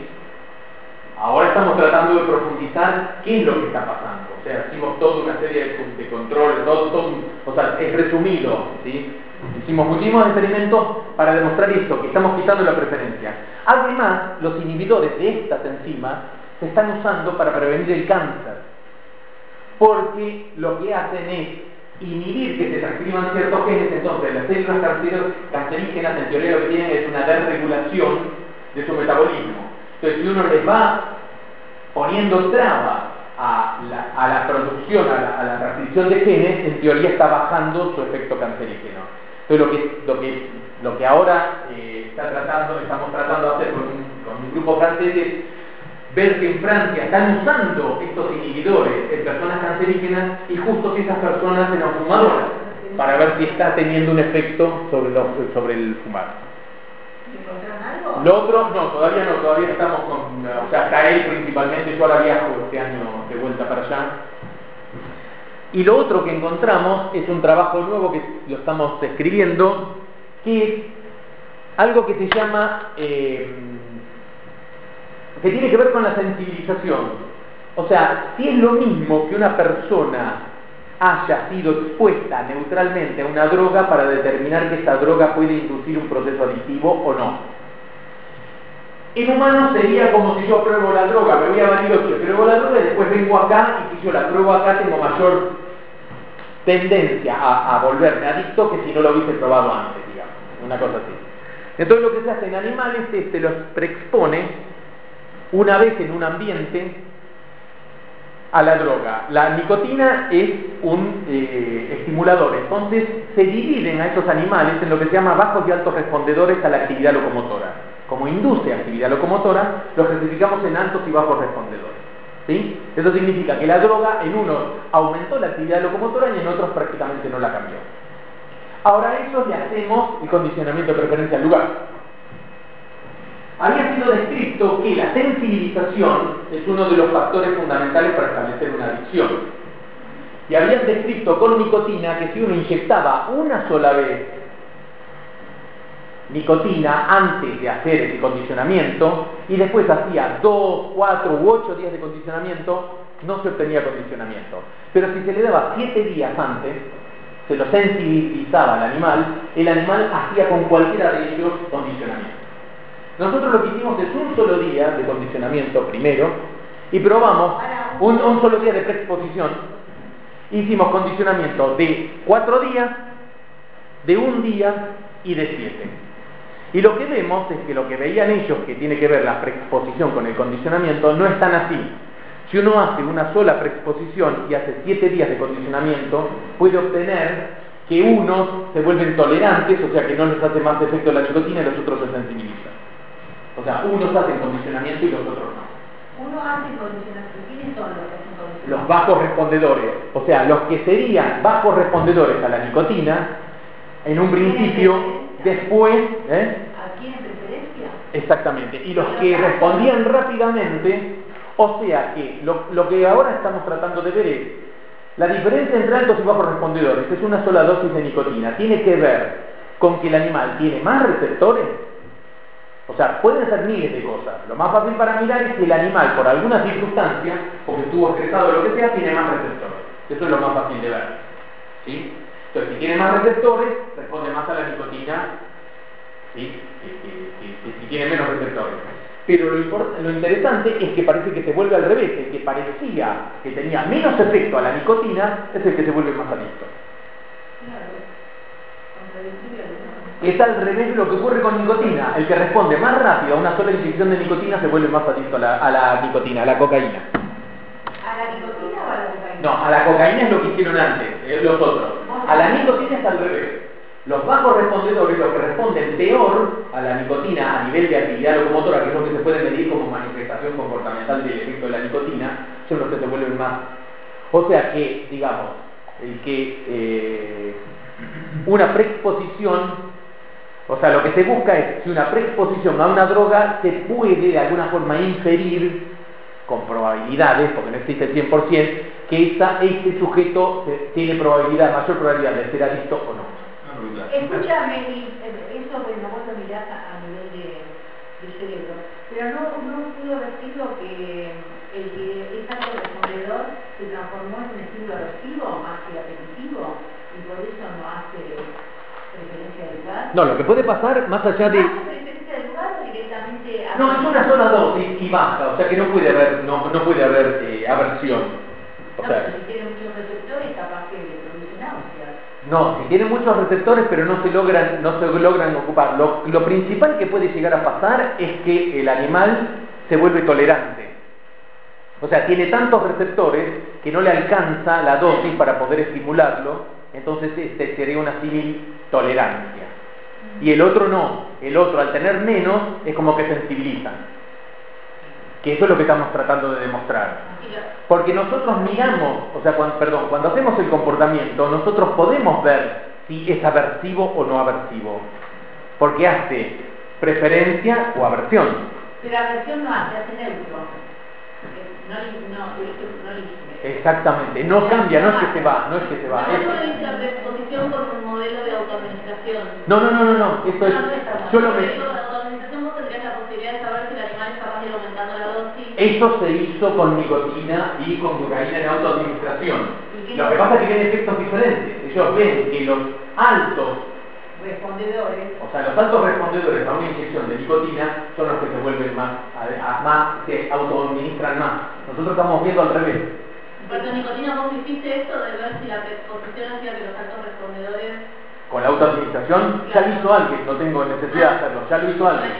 Ahora estamos tratando de profundizar qué es lo que está pasando. O sea, hicimos toda una serie de controles, o sea, es resumido. ¿Sí? Hicimos muchísimos experimentos para demostrar esto, que estamos quitando la preferencia. Además, los inhibidores de estas enzimas se están usando para prevenir el cáncer. Porque lo que hacen es inhibir que se transcriban ciertos genes, entonces las células cancerígenas en teoría lo que tienen es una desregulación de su metabolismo. Entonces si uno les va poniendo trabas a la producción, a la transcripción de genes, en teoría está bajando su efecto cancerígeno. Entonces lo que ahora estamos tratando de hacer con un grupo francés es ver que en Francia están usando estos inhibidores en personas cancerígenas y justo que esas personas eran fumadoras, para ver si está teniendo un efecto sobre el fumar. ¿Encontraron algo? Lo otro, no, todavía estamos con, o sea, está él principalmente, yo ahora viajo este año de vuelta para allá. Y lo otro que encontramos es un trabajo nuevo que lo estamos escribiendo, que es algo que se llama... que tiene que ver con la sensibilización. O sea, si es lo mismo que una persona haya sido expuesta neutralmente a una droga para determinar que esa droga puede inducir un proceso adictivo o no. En humanos sería como si yo pruebo la droga, me voy a Bariloche, pruebo la droga y después vengo acá y si yo la pruebo acá tengo mayor tendencia a volverme adicto que si no lo hubiese probado antes, digamos, una cosa así. Entonces lo que se hace en animales es se los preexpone una vez en un ambiente a la droga. La nicotina es un estimulador, entonces se dividen a estos animales en lo que se llama bajos y altos respondedores a la actividad locomotora. Como induce actividad locomotora, los clasificamos en altos y bajos respondedores. ¿Sí? Eso significa que la droga en unos aumentó la actividad locomotora y en otros prácticamente no la cambió. Ahora a eso le hacemos el condicionamiento de preferencia al lugar. Había sido descrito que la sensibilización es uno de los factores fundamentales para establecer una adicción. Y habían descrito con nicotina que si uno inyectaba una sola vez nicotina antes de hacer ese condicionamiento y después hacía 2, 4 u 8 días de condicionamiento, no se obtenía condicionamiento. Pero si se le daba 7 días antes, se lo sensibilizaba al animal, el animal hacía con cualquiera de ellos condicionamiento. Nosotros lo que hicimos es un solo día de condicionamiento primero y probamos un solo día de preexposición. Hicimos condicionamiento de 4 días, de 1 día y de 7. Y lo que vemos es que lo que veían ellos, que tiene que ver la preexposición con el condicionamiento, no es tan así. Si uno hace una sola preexposición y hace 7 días de condicionamiento, puede obtener que unos se vuelven tolerantes, o sea que no les hace más efecto la nicotina y los otros se sensibilizan. O sea, unos hacen condicionamiento y los otros no. Uno hace condicionamiento. ¿Quiénes son los que hacen condicionamiento? Los bajos respondedores, o sea, los que serían bajos respondedores a la nicotina, en un principio, después... ¿A quién en preferencia? Exactamente, y los que respondían rápidamente, o sea que lo que ahora estamos tratando de ver es la diferencia entre altos y bajos respondedores, es una sola dosis de nicotina, tiene que ver con que el animal tiene más receptores. O sea, pueden ser miles de cosas. Lo más fácil para mirar es que el animal, por alguna circunstancia, porque estuvo estresado o lo que sea, tiene más receptores. Eso es lo más fácil de ver. ¿Sí? Entonces, si tiene más receptores, responde más a la nicotina, ¿sí? que si tiene menos receptores. Pero lo interesante es que parece que se vuelve al revés. El que parecía que tenía menos efecto a la nicotina es el que se vuelve más adicto. Es al revés de lo que ocurre con nicotina. El que responde más rápido a una sola inyección de nicotina se vuelve más adicto a la nicotina, a la cocaína. ¿A la nicotina o a la cocaína? No, a la cocaína es lo que hicieron antes, los otros. A la nicotina es al revés. Los bajos respondedores, los que responden peor a la nicotina a nivel de actividad locomotora, que es lo que se puede medir como manifestación comportamental del efecto de la nicotina, son los que se vuelven más. O sea que, digamos, el que una preexposición, o sea, lo que se busca es, si una preexposición a una droga se puede de alguna forma inferir, con probabilidades, porque no existe el 100%, que este sujeto tiene mayor probabilidad de ser adicto o no. Escúchame, eso bueno, vos lo mirás a nivel de cerebro, pero no pudo decirlo que el que es alto respondedor se transformó en un estímulo aversivo más que apetitivo y por eso no hace preferencia del lugar. No, lo que puede pasar más allá de... ¿Hace preferencia del lugar o directamente a... No, es una sola dosis y basta, o sea que no puede haber aversión. O sea, si tiene muchos receptores, capaz que le produce náuseas. no, si tiene muchos receptores pero no se logran ocupar. Lo principal que puede llegar a pasar es que el animal se vuelve tolerante. O sea, tiene tantos receptores que no le alcanza la dosis para poder estimularlo, entonces sería una símil tolerancia. Y el otro no, el otro al tener menos es como que sensibiliza. Que eso es lo que estamos tratando de demostrar. Porque nosotros miramos, o sea, cuando hacemos el comportamiento, nosotros podemos ver si es aversivo o no aversivo. Porque hace preferencia o aversión. Pero aversión no hace neutro. No elige. Exactamente, no cambia, no es que se va. No es la predisposición con un modelo de autoadministración. No, esto es... Yo lo me... Con la autoadministración vos tendrías la posibilidad de saber si el animal es capaz de ir aumentando la dosis. Eso se hizo con nicotina y con cocaína en autoadministración. Lo que pasa es que tienen efectos diferentes. Ellos ven que los altos respondedores. O sea, los altos respondedores a una inyección de nicotina son los que se vuelven más, se autoadministran más. Nosotros estamos viendo al revés. Pero nicotina, vos hiciste esto de ver si la exposición hacía que los altos respondedores... Con la autoadministración ya lo hizo alguien, no tengo necesidad de hacerlo, ya lo hizo alguien.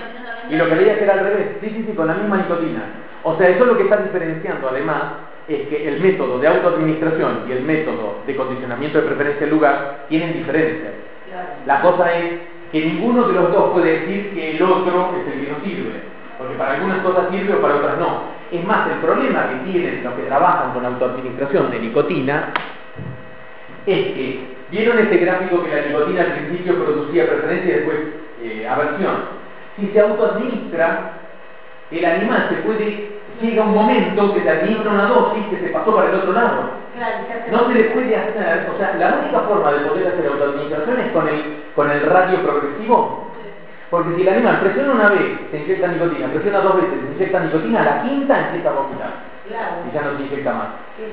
Y lo que veía que era al revés, sí, con la misma nicotina. O sea, eso es lo que está diferenciando además, es que el método de autoadministración y el método de condicionamiento de preferencia del lugar tienen diferencias. La cosa es que ninguno de los dos puede decir que el otro es el que no sirve, porque para algunas cosas sirve o para otras no. Es más, el problema que tienen los que trabajan con autoadministración de nicotina es que, ¿vieron este gráfico que la nicotina al principio producía preferencia y después aversión? Si se autoadministra, el animal llega un momento que se administra una dosis que se pasó para el otro lado. No se le puede hacer, o sea, la única forma de poder hacer autoadministración es con el radio progresivo. Porque si el animal presiona una vez, se inyecta nicotina, presiona dos veces, se inyecta nicotina, a la quinta empieza a vomitar. Y ya no se inyecta más.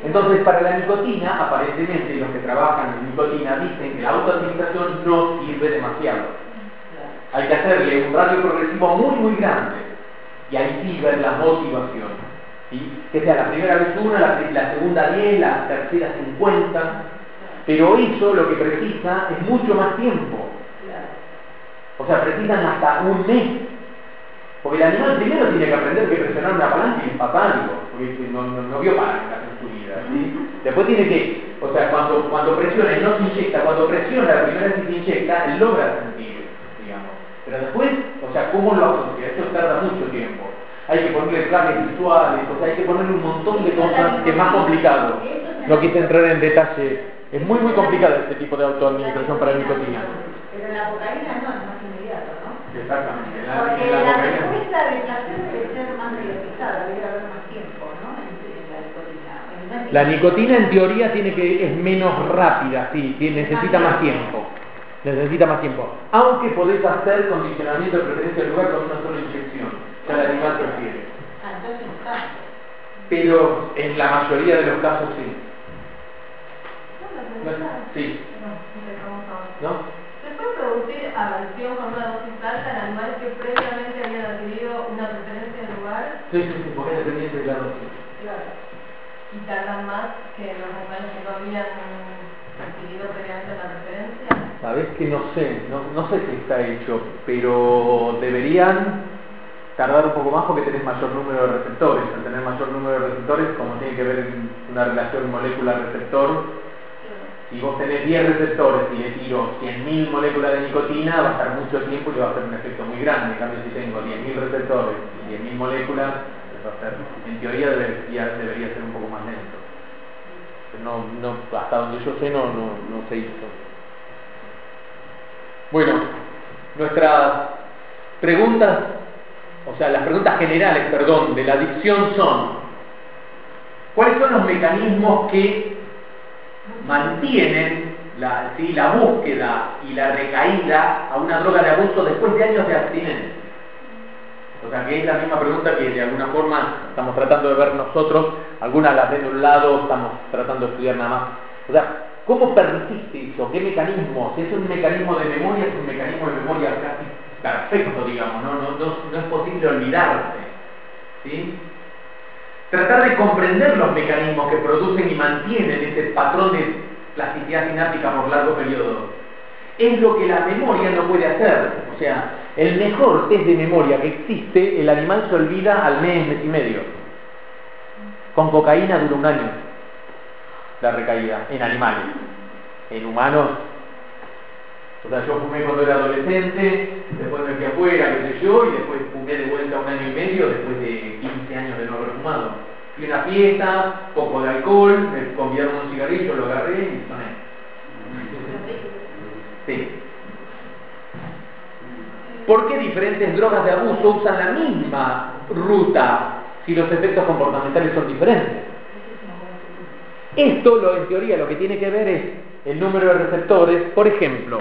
Entonces, para la nicotina, aparentemente los que trabajan en nicotina dicen que la autoadministración no sirve demasiado. Hay que hacerle un radio progresivo muy grande. Y ahí sí ver la motivación. ¿Sí? Que sea la primera vez una, la segunda 10, la tercera 50. Pero eso lo que precisa es mucho más tiempo. O sea, precisan hasta un mes. Porque el animal primero tiene que aprender que presionar una palanca y es patálico, porque no vio palancas en su vida, ¿sí? Después tiene que, o sea, cuando presiona y no se inyecta, cuando presiona la primera vez que se inyecta, él logra sentir, digamos. Pero después, o sea, ¿cómo lo asocia? Esto tarda mucho tiempo. Hay que ponerle planes visuales, o sea, hay que ponerle un montón de cosas que es más complicado. No quise entrar en detalle. Es muy complicado este tipo de autoadministración para nicotina. Pero la cocaína no, es más inmediato, ¿no? Exactamente. Porque la respuesta de placer debe ser más verificada, debe haber más tiempo, ¿no? En la nicotina. La nicotina en teoría es menos rápida, sí, necesita más tiempo. Necesita más tiempo. Aunque podés hacer condicionamiento de preferencia del lugar con una sola inyección, que el animal prefiere. Entonces está. Pero en la mayoría de los casos sí. Sí. ¿No? ¿Se puede producir aversión con una dosis alta en animales que previamente habían adquirido una preferencia de lugar? Sí, porque es dependiente de la dosis. Claro. ¿Y tardan más que los animales que no habían adquirido previamente la preferencia? Sabés que no sé si está hecho, pero deberían tardar un poco más porque tenés mayor número de receptores. Al tener mayor número de receptores, como tiene que ver una relación molécula-receptor, si vos tenés 10 receptores y le tiro 100.000 moléculas de nicotina, va a estar mucho tiempo y va a hacer un efecto muy grande. En cambio, si tengo 10.000 receptores y 10.000 moléculas, va a ser, en teoría debería ser un poco más lento. Hasta donde yo sé no se hizo. Bueno, nuestras preguntas, o sea, las preguntas generales, de la adicción son: ¿cuáles son los mecanismos que mantienen la búsqueda y la recaída a una droga de abuso después de años de abstinencia? O sea, que es la misma pregunta que de alguna forma estamos tratando de ver nosotros. Algunas las ven de un lado, estamos tratando de estudiar nada más. O sea, ¿cómo persiste eso? ¿Qué mecanismo? Si es un mecanismo de memoria, es un mecanismo de memoria casi perfecto, digamos, no es posible olvidarse, ¿sí? Tratar de comprender los mecanismos que producen y mantienen ese patrón de plasticidad sináptica por largo periodo es lo que la memoria no puede hacer. O sea, el mejor test de memoria que existe, el animal se olvida al mes y medio. Con cocaína dura un año la recaída en animales. En humanos, o sea, yo fumé cuando era adolescente, después me fui afuera, qué sé yo, y después fumé de vuelta un año y medio después de 15 años de no haber fumado. Fui a una fiesta, poco de alcohol, me convidaron un cigarrillo, lo agarré y soné. Sí. ¿Por qué diferentes drogas de abuso usan la misma ruta si los efectos comportamentales son diferentes? Esto, en teoría, lo que tiene que ver es el número de receptores. Por ejemplo,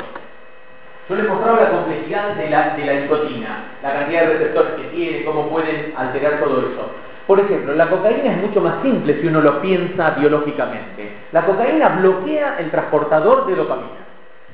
yo les mostraba la complejidad de la nicotina, la cantidad de receptores que tiene, cómo pueden alterar todo eso. Por ejemplo, la cocaína es mucho más simple si uno lo piensa biológicamente. La cocaína bloquea el transportador de dopamina.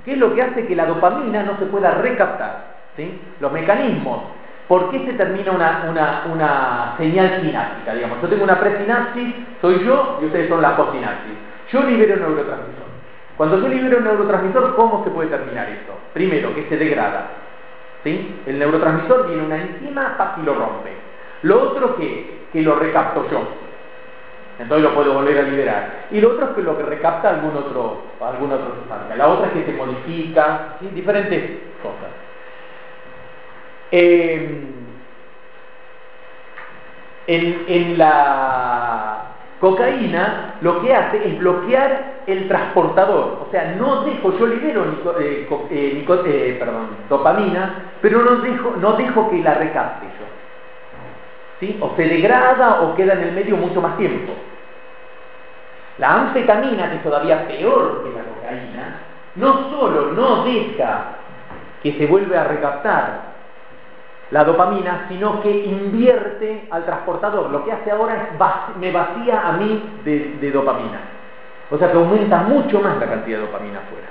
¿Qué es lo que hace que la dopamina no se pueda recaptar? ¿Sí? Los mecanismos. ¿Por qué se termina una señal sináptica? Digamos, yo tengo una presinapsis, soy yo, y ustedes son la postsinapsis. Yo libero un neurotransmisor. Cuando yo libero un neurotransmisor, ¿cómo se puede terminar esto? Primero, que se degrada. ¿Sí? El neurotransmisor viene una enzima y lo rompe. Lo otro que lo recapto yo. Entonces lo puedo volver a liberar. Y lo otro es que lo que recapta algún otro sustancia. La otra es que se modifica, ¿sí? Diferentes cosas. En la cocaína lo que hace es bloquear el transportador, o sea, no dejo, yo libero dopamina, pero no dejo que la recapte yo, ¿sí? O se degrada o queda en el medio mucho más tiempo. La anfetamina, que es todavía peor que la cocaína, no solo no deja que se vuelva a recaptar la dopamina, sino que invierte al transportador. Lo que hace ahora es me vacía a mí de dopamina. O sea que aumenta mucho más la cantidad de dopamina afuera.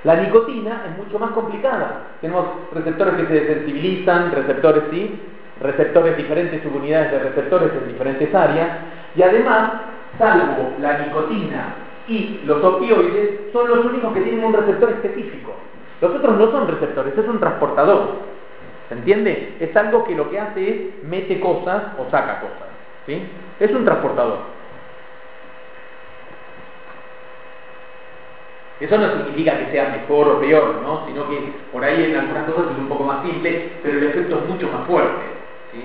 La nicotina es mucho más complicada. Tenemos receptores que se desensibilizan, receptores diferentes subunidades de receptores en diferentes áreas, y además, salvo la nicotina y los opioides, son los únicos que tienen un receptor específico. Los otros no son receptores, es un transportador. ¿Se entiende? Es algo que lo que hace es mete cosas o saca cosas, ¿sí? Es un transportador. Eso no significa que sea mejor o peor, ¿no? Sino que por ahí en algunas cosas es un poco más simple, pero el efecto es mucho más fuerte, ¿sí?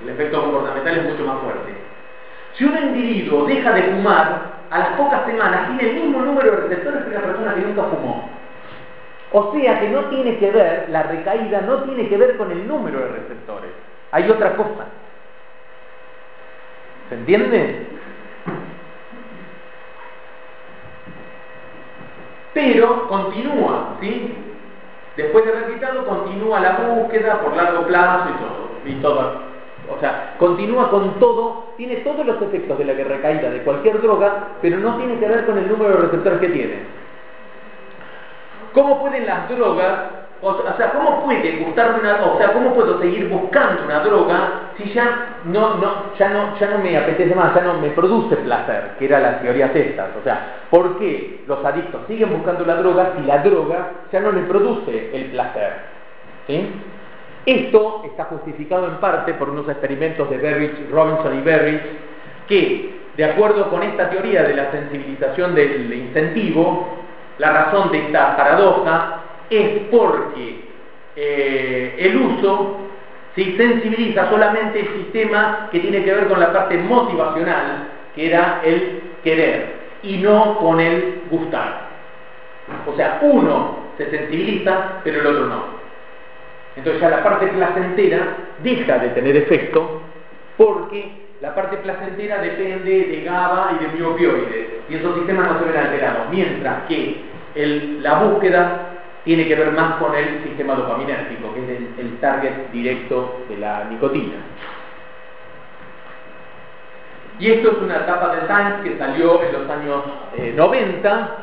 El efecto comportamental es mucho más fuerte. Si un individuo deja de fumar, a las pocas semanas tiene el mismo número de receptores que una persona que nunca fumó. O sea que no tiene que ver, la recaída no tiene que ver con el número de receptores. Hay otra cosa. ¿Se entiende? Pero continúa, ¿sí? Después de recitado, continúa la búsqueda por largo plazo y todo. O sea, continúa con todo, tiene todos los efectos de la recaída de cualquier droga, pero no tiene que ver con el número de receptores que tiene. ¿Cómo pueden las drogas, cómo puede gustarme cómo puedo seguir buscando una droga si ya no me apetece más, ya no me produce placer, que era las teorías estas? O sea, ¿por qué los adictos siguen buscando la droga si la droga ya no les produce el placer? ¿Sí? Esto está justificado en parte por unos experimentos de Robinson y Berridge, que, de acuerdo con esta teoría de la sensibilización del incentivo, la razón de esta paradoja es porque el uso se sensibiliza solamente el sistema que tiene que ver con la parte motivacional, que era el querer, y no con el gustar. O sea, uno se sensibiliza, pero el otro no. Entonces ya la parte placentera deja de tener efecto, porque la parte placentera depende de GABA y de opioides, y esos sistemas no se ven alterados, mientras que la búsqueda tiene que ver más con el sistema dopaminérgico, que es el target directo de la nicotina. Y esto es una etapa de Science que salió en los años 90,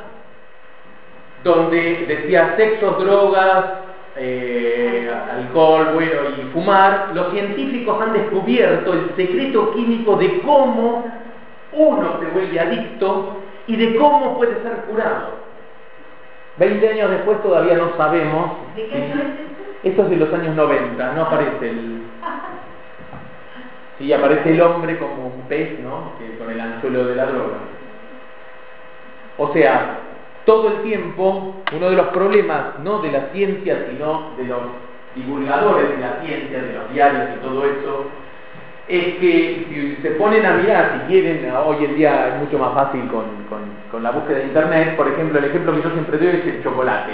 donde decía sexo, drogas, alcohol, bueno, y fumar. Los científicos han descubierto el secreto químico de cómo uno se vuelve adicto y de cómo puede ser curado. 20 años después todavía no sabemos. ¿De qué año es eso? Esto es de los años 90, no aparece sí, aparece el hombre como un pez, ¿no? Con el anzuelo de la droga. O sea, todo el tiempo, uno de los problemas, no de la ciencia, sino de los divulgadores de la ciencia, de los diarios y todo eso, es que si se ponen a mirar, si quieren, hoy en día es mucho más fácil con la búsqueda de internet. Por ejemplo, el ejemplo que yo siempre doy es el chocolate.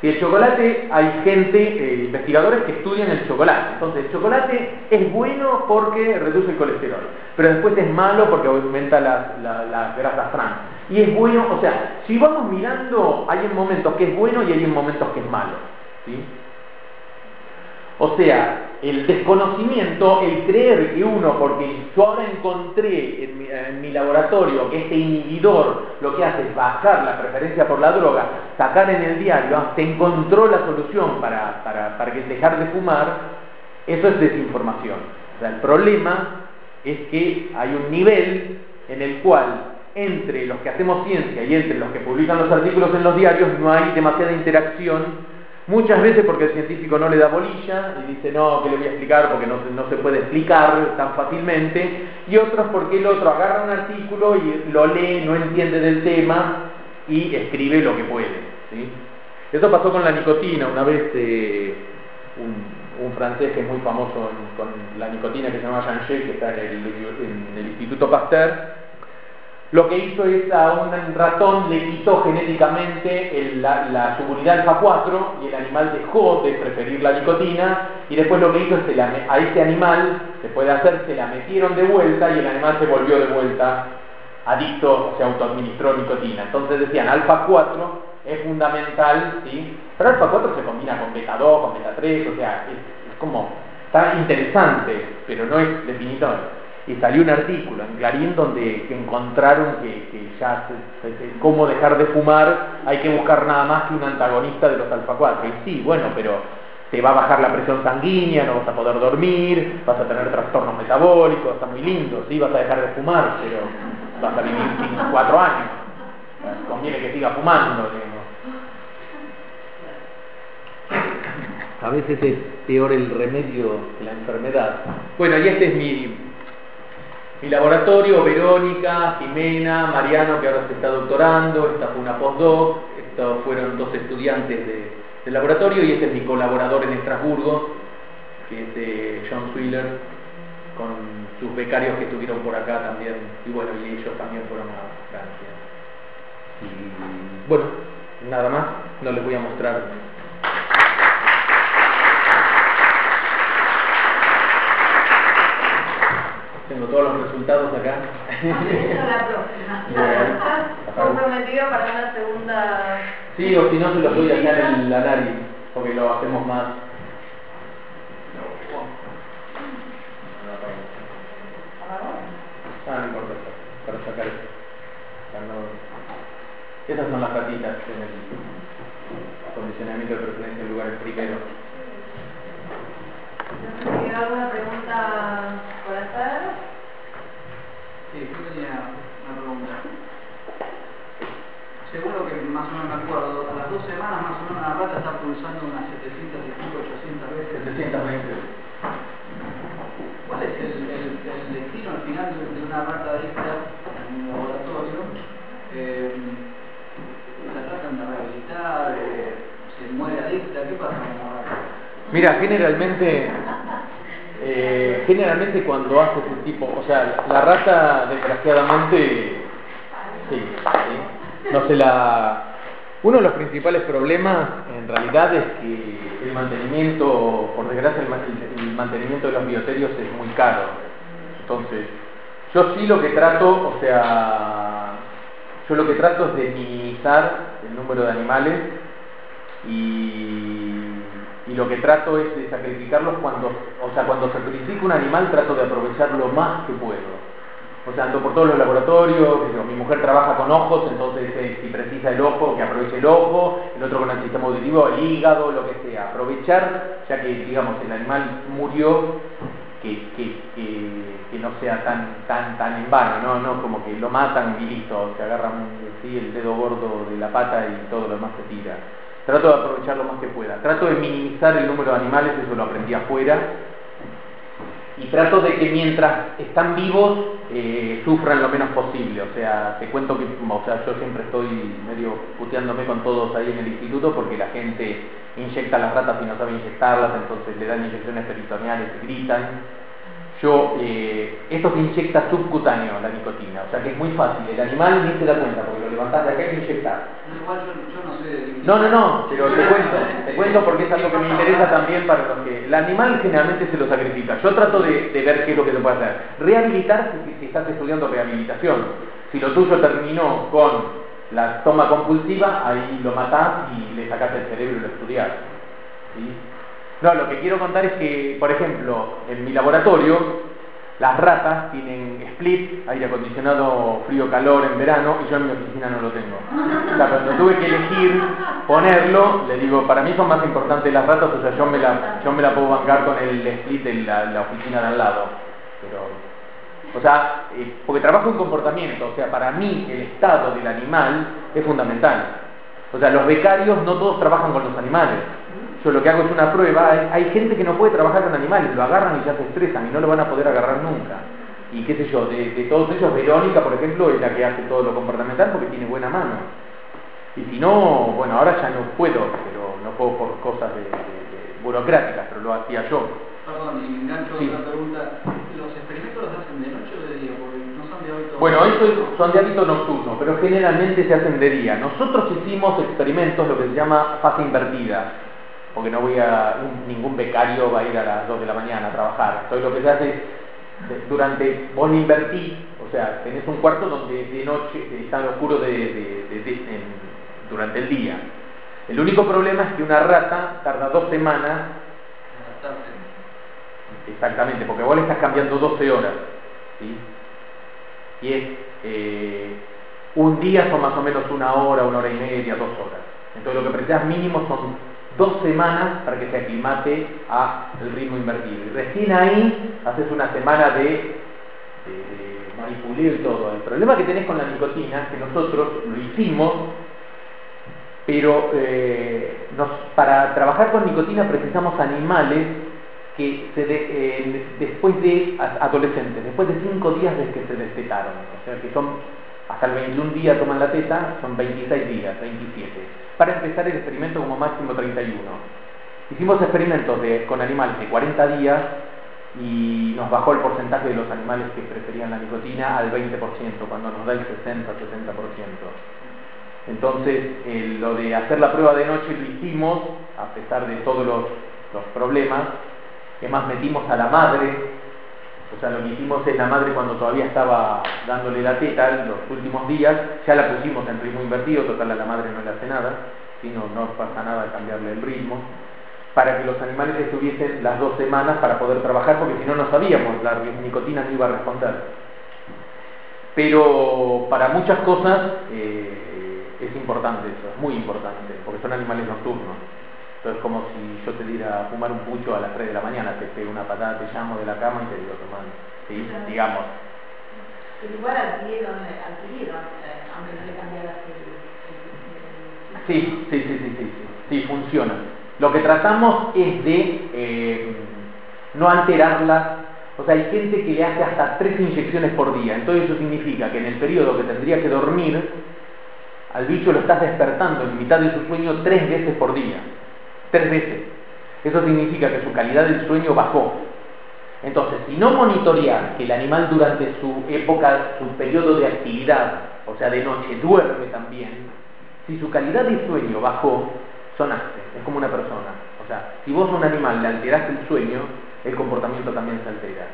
Y el chocolate, hay gente, investigadores que estudian el chocolate. Entonces, el chocolate es bueno porque reduce el colesterol, pero después es malo porque aumenta las grasas trans. Y es bueno, o sea, si vamos mirando, hay en momentos que es bueno y hay en momentos que es malo, ¿sí? O sea, el desconocimiento, el creer que uno, porque yo ahora encontré en mi laboratorio que este inhibidor lo que hace es bajar la preferencia por la droga, sacar en el diario, se encontró la solución para que dejar de fumar, eso es desinformación. O sea, el problema es que hay un nivel en el cual entre los que hacemos ciencia y entre los que publican los artículos en los diarios no hay demasiada interacción. Muchas veces porque el científico no le da bolilla y dice, no, ¿qué le voy a explicar? Porque no se puede explicar tan fácilmente. Y otros porque el otro agarra un artículo y lo lee, no entiende del tema y escribe lo que puede, ¿sí? Eso pasó con la nicotina. Una vez un francés que es muy famoso con la nicotina, que se llama Janché, que está en el Instituto Pasteur, lo que hizo es a un ratón le quitó genéticamente la seguridad alfa 4 y el animal dejó de preferir la nicotina, y después lo que hizo es a este animal, se puede hacer, se la metieron de vuelta y el animal se volvió de vuelta adicto, se autoadministró nicotina. Entonces decían, alfa 4 es fundamental, ¿sí? Pero alfa 4 se combina con beta 2, con beta 3, o sea, es como, está interesante, pero no es definitorio. Y salió un artículo en Clarín donde encontraron que ya cómo dejar de fumar, hay que buscar nada más que un antagonista de los alfa 4. Y sí, bueno, pero te va a bajar la presión sanguínea, no vas a poder dormir, vas a tener trastornos metabólicos, está muy lindo, sí, vas a dejar de fumar, pero vas a vivir 4 años. Conviene que siga fumando, digamos. A veces es peor el remedio que la enfermedad. Bueno, y este es mi laboratorio, Verónica, Jimena, Mariano, que ahora se está doctorando, esta fue una postdoc, estos fueron 2 estudiantes del laboratorio, y este es mi colaborador en Estrasburgo, que es John Swiller, con sus becarios que estuvieron por acá también, y bueno, y ellos también fueron a Francia. Y bueno, nada más, no les voy a mostrar. Tengo todos los resultados acá. La próxima. Comprometido para una segunda. Sí, o si no se los doy acá en la nariz, porque lo hacemos más. No importa, para sacar esto. Esas son las ratitas en el condicionamiento de preferencia en lugares primeros. ¿Tiene alguna pregunta por hacer? Sí, yo tenía una pregunta. Seguro que más o menos me acuerdo, a las 2 semanas más o menos la rata está pulsando unas 700 y 800 veces. 700 veces. ¿Cuál es el destino al final de una rata adicta en un laboratorio? ¿La tratan de rehabilitar? ¿Se muere adicta? ¿Qué pasa con una rata? Mira, generalmente cuando hace ese tipo, o sea, la rata desgraciadamente, sí, no se la. Uno de los principales problemas en realidad es que el mantenimiento, por desgracia, el mantenimiento de los bioterios es muy caro. Entonces, yo sí lo que trato, es de minimizar el número de animales y lo que trato es de sacrificarlos cuando sacrifico un animal, trato de aprovechar lo más que puedo. O sea, ando por todos los laboratorios, mi mujer trabaja con ojos, entonces si precisa el ojo, que aproveche el ojo, el otro con el sistema auditivo, el hígado, lo que sea. Aprovechar, ya que, digamos, el animal murió, que no sea tan en vano, no como que lo matan y listo, se agarran el dedo gordo de la pata y todo lo demás se tira. Trato de aprovechar lo más que pueda. Trato de minimizar el número de animales, eso lo aprendí afuera. Y trato de que mientras están vivos sufran lo menos posible. O sea, te cuento que yo siempre estoy medio puteándome con todos ahí en el instituto porque la gente inyecta las ratas y no sabe inyectarlas, entonces le dan inyecciones peritoneales y gritan. Esto se inyecta subcutáneo, la nicotina, o sea que es muy fácil, el animal ni se da cuenta porque lo levantás de acá y lo inyectás. Igual yo no sé. No, pero te cuento porque es algo que me interesa también para los que. El animal generalmente se lo sacrifica. Yo trato de ver qué es lo que se puede hacer. Rehabilitar si estás estudiando rehabilitación. Si lo tuyo terminó con la toma compulsiva, ahí lo matás y le sacás el cerebro y lo estudiás. ¿Sí? No, lo que quiero contar es que, por ejemplo, en mi laboratorio, las ratas tienen split, aire acondicionado frío-calor en verano, y yo en mi oficina no lo tengo. O sea, cuando tuve que elegir ponerlo, le digo, para mí son más importantes las ratas, o sea, yo me la puedo bancar con el split en la oficina de al lado. Pero, o sea, porque trabajo en comportamiento, o sea, para mí el estado del animal es fundamental. O sea, los becarios no todos trabajan con los animales. Yo lo que hago es una prueba. Hay gente que no puede trabajar con animales, lo agarran y ya se estresan y no lo van a poder agarrar nunca. Y qué sé yo, de todos ellos, Verónica, por ejemplo, es la que hace todo lo comportamental porque tiene buena mano. Y si no, bueno, ahora ya no puedo, pero no puedo por cosas de burocráticas, pero lo hacía yo. Perdón, y engancho Sí. otra pregunta. ¿Los experimentos los hacen de noche o de día? Porque no son de hábito... Bueno, estos son de hábito nocturno, pero generalmente se hacen de día. Nosotros hicimos experimentos, lo que se llama fase invertida, porque no ningún becario va a ir a las 2 de la mañana a trabajar. Entonces lo que se hace es, vos invertís, o sea, tenés un cuarto donde de noche está oscuro durante el día. El único problema es que una rata tarda 2 semanas, exactamente, porque vos le estás cambiando 12 horas, ¿sí? Y es, un día son más o menos 1 hora, 1 hora y media, 2 horas. Entonces lo que precisas mínimo son 2 semanas para que se aclimate al ritmo invertido. Y recién ahí haces una semana de manipular todo. El problema que tenés con la nicotina es que nosotros lo hicimos, pero para trabajar con nicotina precisamos animales que después de adolescentes, después de 5 días desde que se destetaron, o sea que son hasta el 21 día toman la teta, son 26 días, 27. Para empezar el experimento como máximo 31. Hicimos experimentos con animales de 40 días y nos bajó el porcentaje de los animales que preferían la nicotina al 20%, cuando nos da el 60-70%. Entonces, lo de hacer la prueba de noche lo hicimos, a pesar de todos los problemas. Es más, metimos a la madre. O sea, lo que hicimos es la madre cuando todavía estaba dándole la teta, los últimos días, ya la pusimos en ritmo invertido, total a la madre no le hace nada, ¿sí? No pasa nada al cambiarle el ritmo, para que los animales estuviesen las 2 semanas para poder trabajar, porque si no, no sabíamos, la nicotina no iba a responder. Pero para muchas cosas es importante eso, es muy importante, porque son animales nocturnos. Entonces es como si yo te diera a fumar un pucho a las 3 de la mañana, te pego una patada, te llamo de la cama y te digo, tomando, ¿sí? Digamos. Pero igual adquirieron, aunque no le cambiaras Sí, funciona. Lo que tratamos es de no alterarlas. O sea, hay gente que le hace hasta 3 inyecciones por día. Entonces eso significa que en el periodo que tendría que dormir, al bicho lo estás despertando en mitad de su sueño 3 veces por día. 3 veces. Eso significa que su calidad del sueño bajó. Entonces, si no monitorear que el animal durante su época, su periodo de actividad, o sea, de noche, duerme también, si su calidad de sueño bajó, sonaste. Es como una persona. O sea, si vos a un animal le alteraste el sueño, el comportamiento también se altera.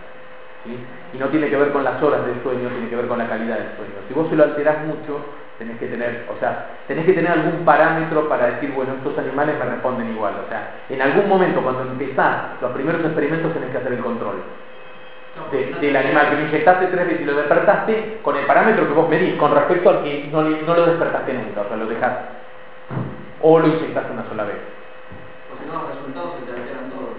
¿Sí? Y no tiene que ver con las horas del sueño, tiene que ver con la calidad del sueño. Si vos se lo alterás mucho, tenés que tener algún parámetro para decir, bueno, estos animales me responden igual. O sea, en algún momento cuando empezás los primeros experimentos tenés que hacer el control del animal que lo inyectaste 3 veces y lo despertaste con el parámetro que vos medís con respecto al que no lo despertaste nunca, o sea, lo dejaste o lo inyectaste una sola vez. Porque no, los resultados se te alteran todos.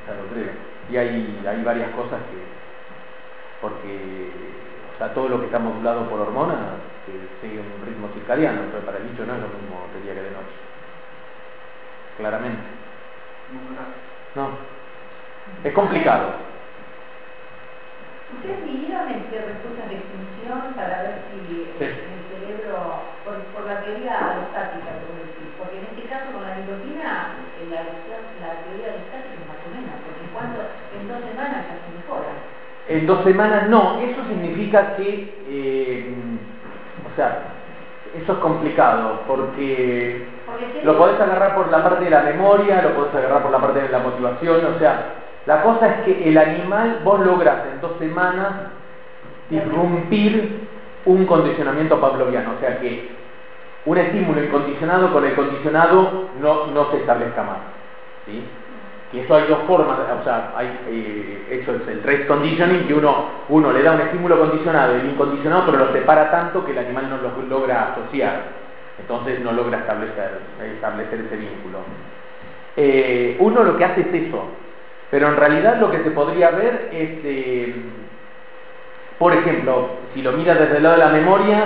Claro, creo. Y hay varias cosas porque o sea, todo lo que está modulado por hormonas sigue un ritmo circadiano, entonces para el bicho no es lo mismo de día que de noche. Claramente. No. Es complicado. ¿Ustedes midieron respuestas de extinción para ver si Sí. el cerebro, por la teoría alostática, como decís? Porque en este caso con la nicotina, la teoría alostática es más o menos, porque en 2 semanas ya se mejora. En 2 semanas no, eso significa que, o sea, eso es complicado, porque lo podés agarrar por la parte de la memoria, lo podés agarrar por la parte de la motivación, o sea, la cosa es que el animal, vos lográs en 2 semanas irrumpir un condicionamiento pavloviano, o sea que un estímulo incondicionado con el condicionado no se establezca más, ¿sí? Y eso hay dos formas, o sea, hay eso es el race conditioning, que uno le da un estímulo condicionado y el incondicionado, pero lo separa tanto que el animal no lo logra asociar, entonces no logra establecer ese vínculo. Uno lo que hace es eso, pero en realidad lo que se podría ver es, por ejemplo, si lo miras desde el lado de la memoria,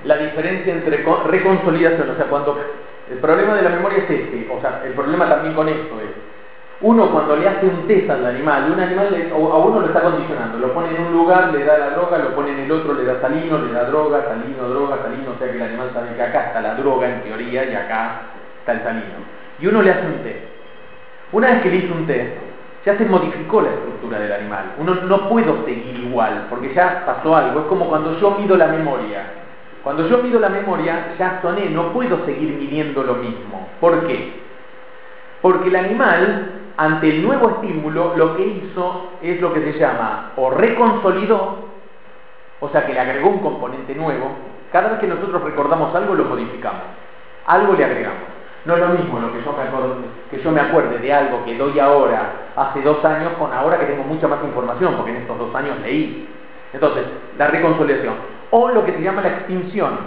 la diferencia entre reconsolidación, o sea, cuando el problema de la memoria es o sea, el problema también con esto es, uno cuando le hace un test al animal, a uno lo está condicionando, lo pone en un lugar, le da la droga, lo pone en el otro, le da salino, le da droga, salino, o sea que el animal sabe que acá está la droga en teoría y acá está el salino. Y uno le hace un test. Una vez que le hizo un test, ya se modificó la estructura del animal. Uno no puedo seguir igual, porque ya pasó algo. Es como cuando yo mido la memoria. Cuando yo mido la memoria, ya soné, no puedo seguir midiendo lo mismo. ¿Por qué? Porque el animal, ante el nuevo estímulo, lo que hizo es lo que se llama, o reconsolidó, o sea que le agregó un componente nuevo. Cada vez que nosotros recordamos algo, lo modificamos. Algo le agregamos. No es lo mismo lo que yo me acuerde de algo que doy ahora, hace 2 años, con ahora que tengo mucha más información, porque en estos 2 años leí. Entonces, la reconsolidación, o lo que se llama la extinción.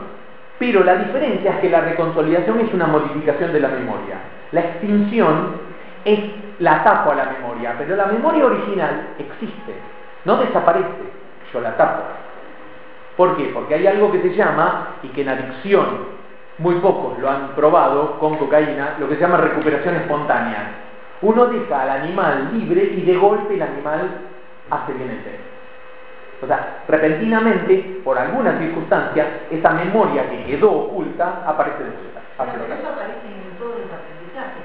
Pero la diferencia es que la reconsolidación es una modificación de la memoria. La extinción es la tapo a la memoria, pero la memoria original existe, no desaparece, yo la tapo. ¿Por qué? Porque hay algo que se llama, y que en adicción muy pocos lo han probado con cocaína, lo que se llama recuperación espontánea. Uno deja al animal libre y de golpe el animal hace bien el test. O sea, repentinamente, por alguna circunstancia, esa memoria que quedó oculta aparece de vuelta. Pero eso aparece en todos los aprendizajes.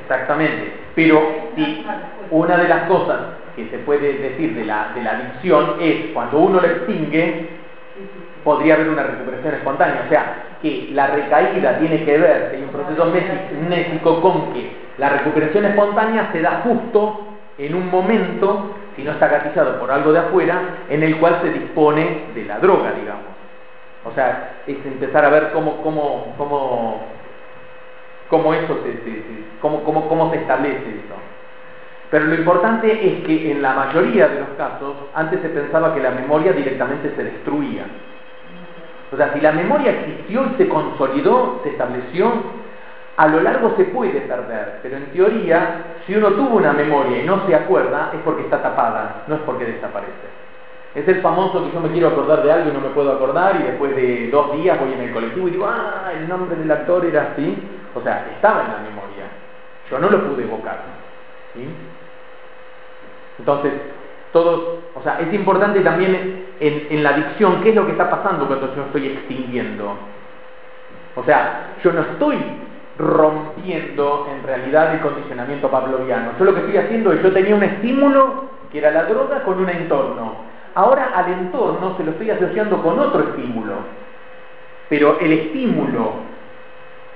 Exactamente. Pero sí, una de las cosas que se puede decir de la adicción es, cuando uno lo extingue, podría haber una recuperación espontánea. O sea, que la recaída tiene que ver, hay un proceso mnésico con que la recuperación espontánea se da justo en un momento, si no está gatillado por algo de afuera, en el cual se dispone de la droga, digamos. O sea, es empezar a ver cómo eso cómo se establece eso. Pero lo importante es que en la mayoría de los casos, antes se pensaba que la memoria directamente se destruía. O sea, si la memoria existió y se consolidó, se estableció, a lo largo se puede perder, pero en teoría, si uno tuvo una memoria y no se acuerda, es porque está tapada, no es porque desaparece. Es el famoso que yo me quiero acordar de algo y no me puedo acordar, y después de 2 días voy en el colectivo y digo, el nombre del actor era así. O sea, estaba en la memoria, yo no lo pude evocar, ¿sí? Entonces, o sea, es importante también en la adicción, ¿qué es lo que está pasando cuando yo estoy extinguiendo? O sea, yo no estoy rompiendo en realidad el condicionamiento pavloviano. Yo lo que estoy haciendo es, yo tenía un estímulo que era la droga con un entorno. Ahora al entorno se lo estoy asociando con otro estímulo. Pero el estímulo,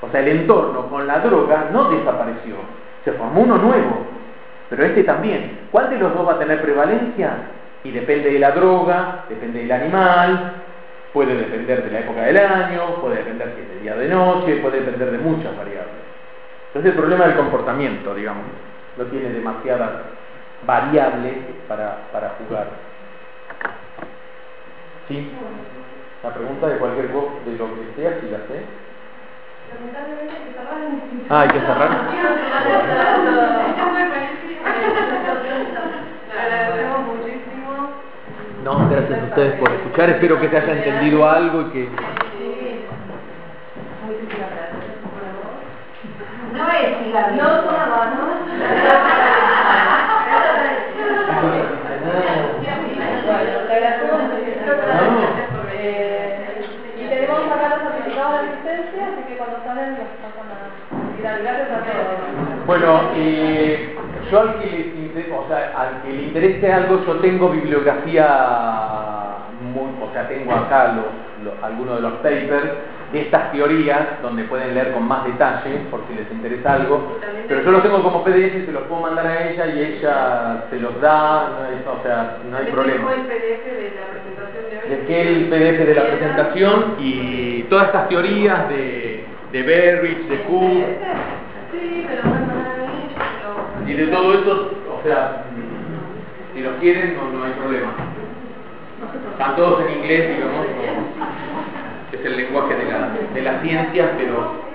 o sea, el entorno con la droga no desapareció. Se formó uno nuevo. Pero este también. ¿Cuál de los dos va a tener prevalencia? Y depende de la droga, depende del animal, puede depender de la época del año, puede depender si es de día o de noche, puede depender de muchas variables. Entonces el problema del comportamiento, digamos, no tiene demasiadas variables para jugar. ¿Sí? La pregunta de cualquier cosa, de lo que sea, si la sé. Lamentablemente hay que cerrar. Hay que cerrar. Le agradecemos muchísimo. No, gracias a ustedes por escuchar. Espero que se haya entendido algo y que... Muchísimas gracias. No es cigarrillo. No sonaba, ¿no? Le agradecemos muchísimo. Y tenemos acá los certificados de asistencia, así que cuando salen los pasan a tirar. Gracias a todos. Bueno, yo al que le interese algo, yo tengo bibliografía o sea, tengo acá algunos de los papers de estas teorías, donde pueden leer con más detalle, por si les interesa algo, pero yo los tengo como PDF y se los puedo mandar a ella y ella se los da, o sea, no hay problema. El PDF de la presentación de hoy. Dejé el PDF de la presentación y todas estas teorías de de Berridge, de Cook, Sí, pero bueno, pero... y de todo eso, o sea, si los quieren no hay problema. Están todos en inglés, digamos, es el lenguaje de la ciencia, pero...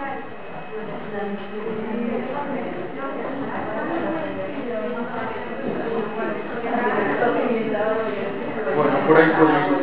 Bueno, por ahí podemos...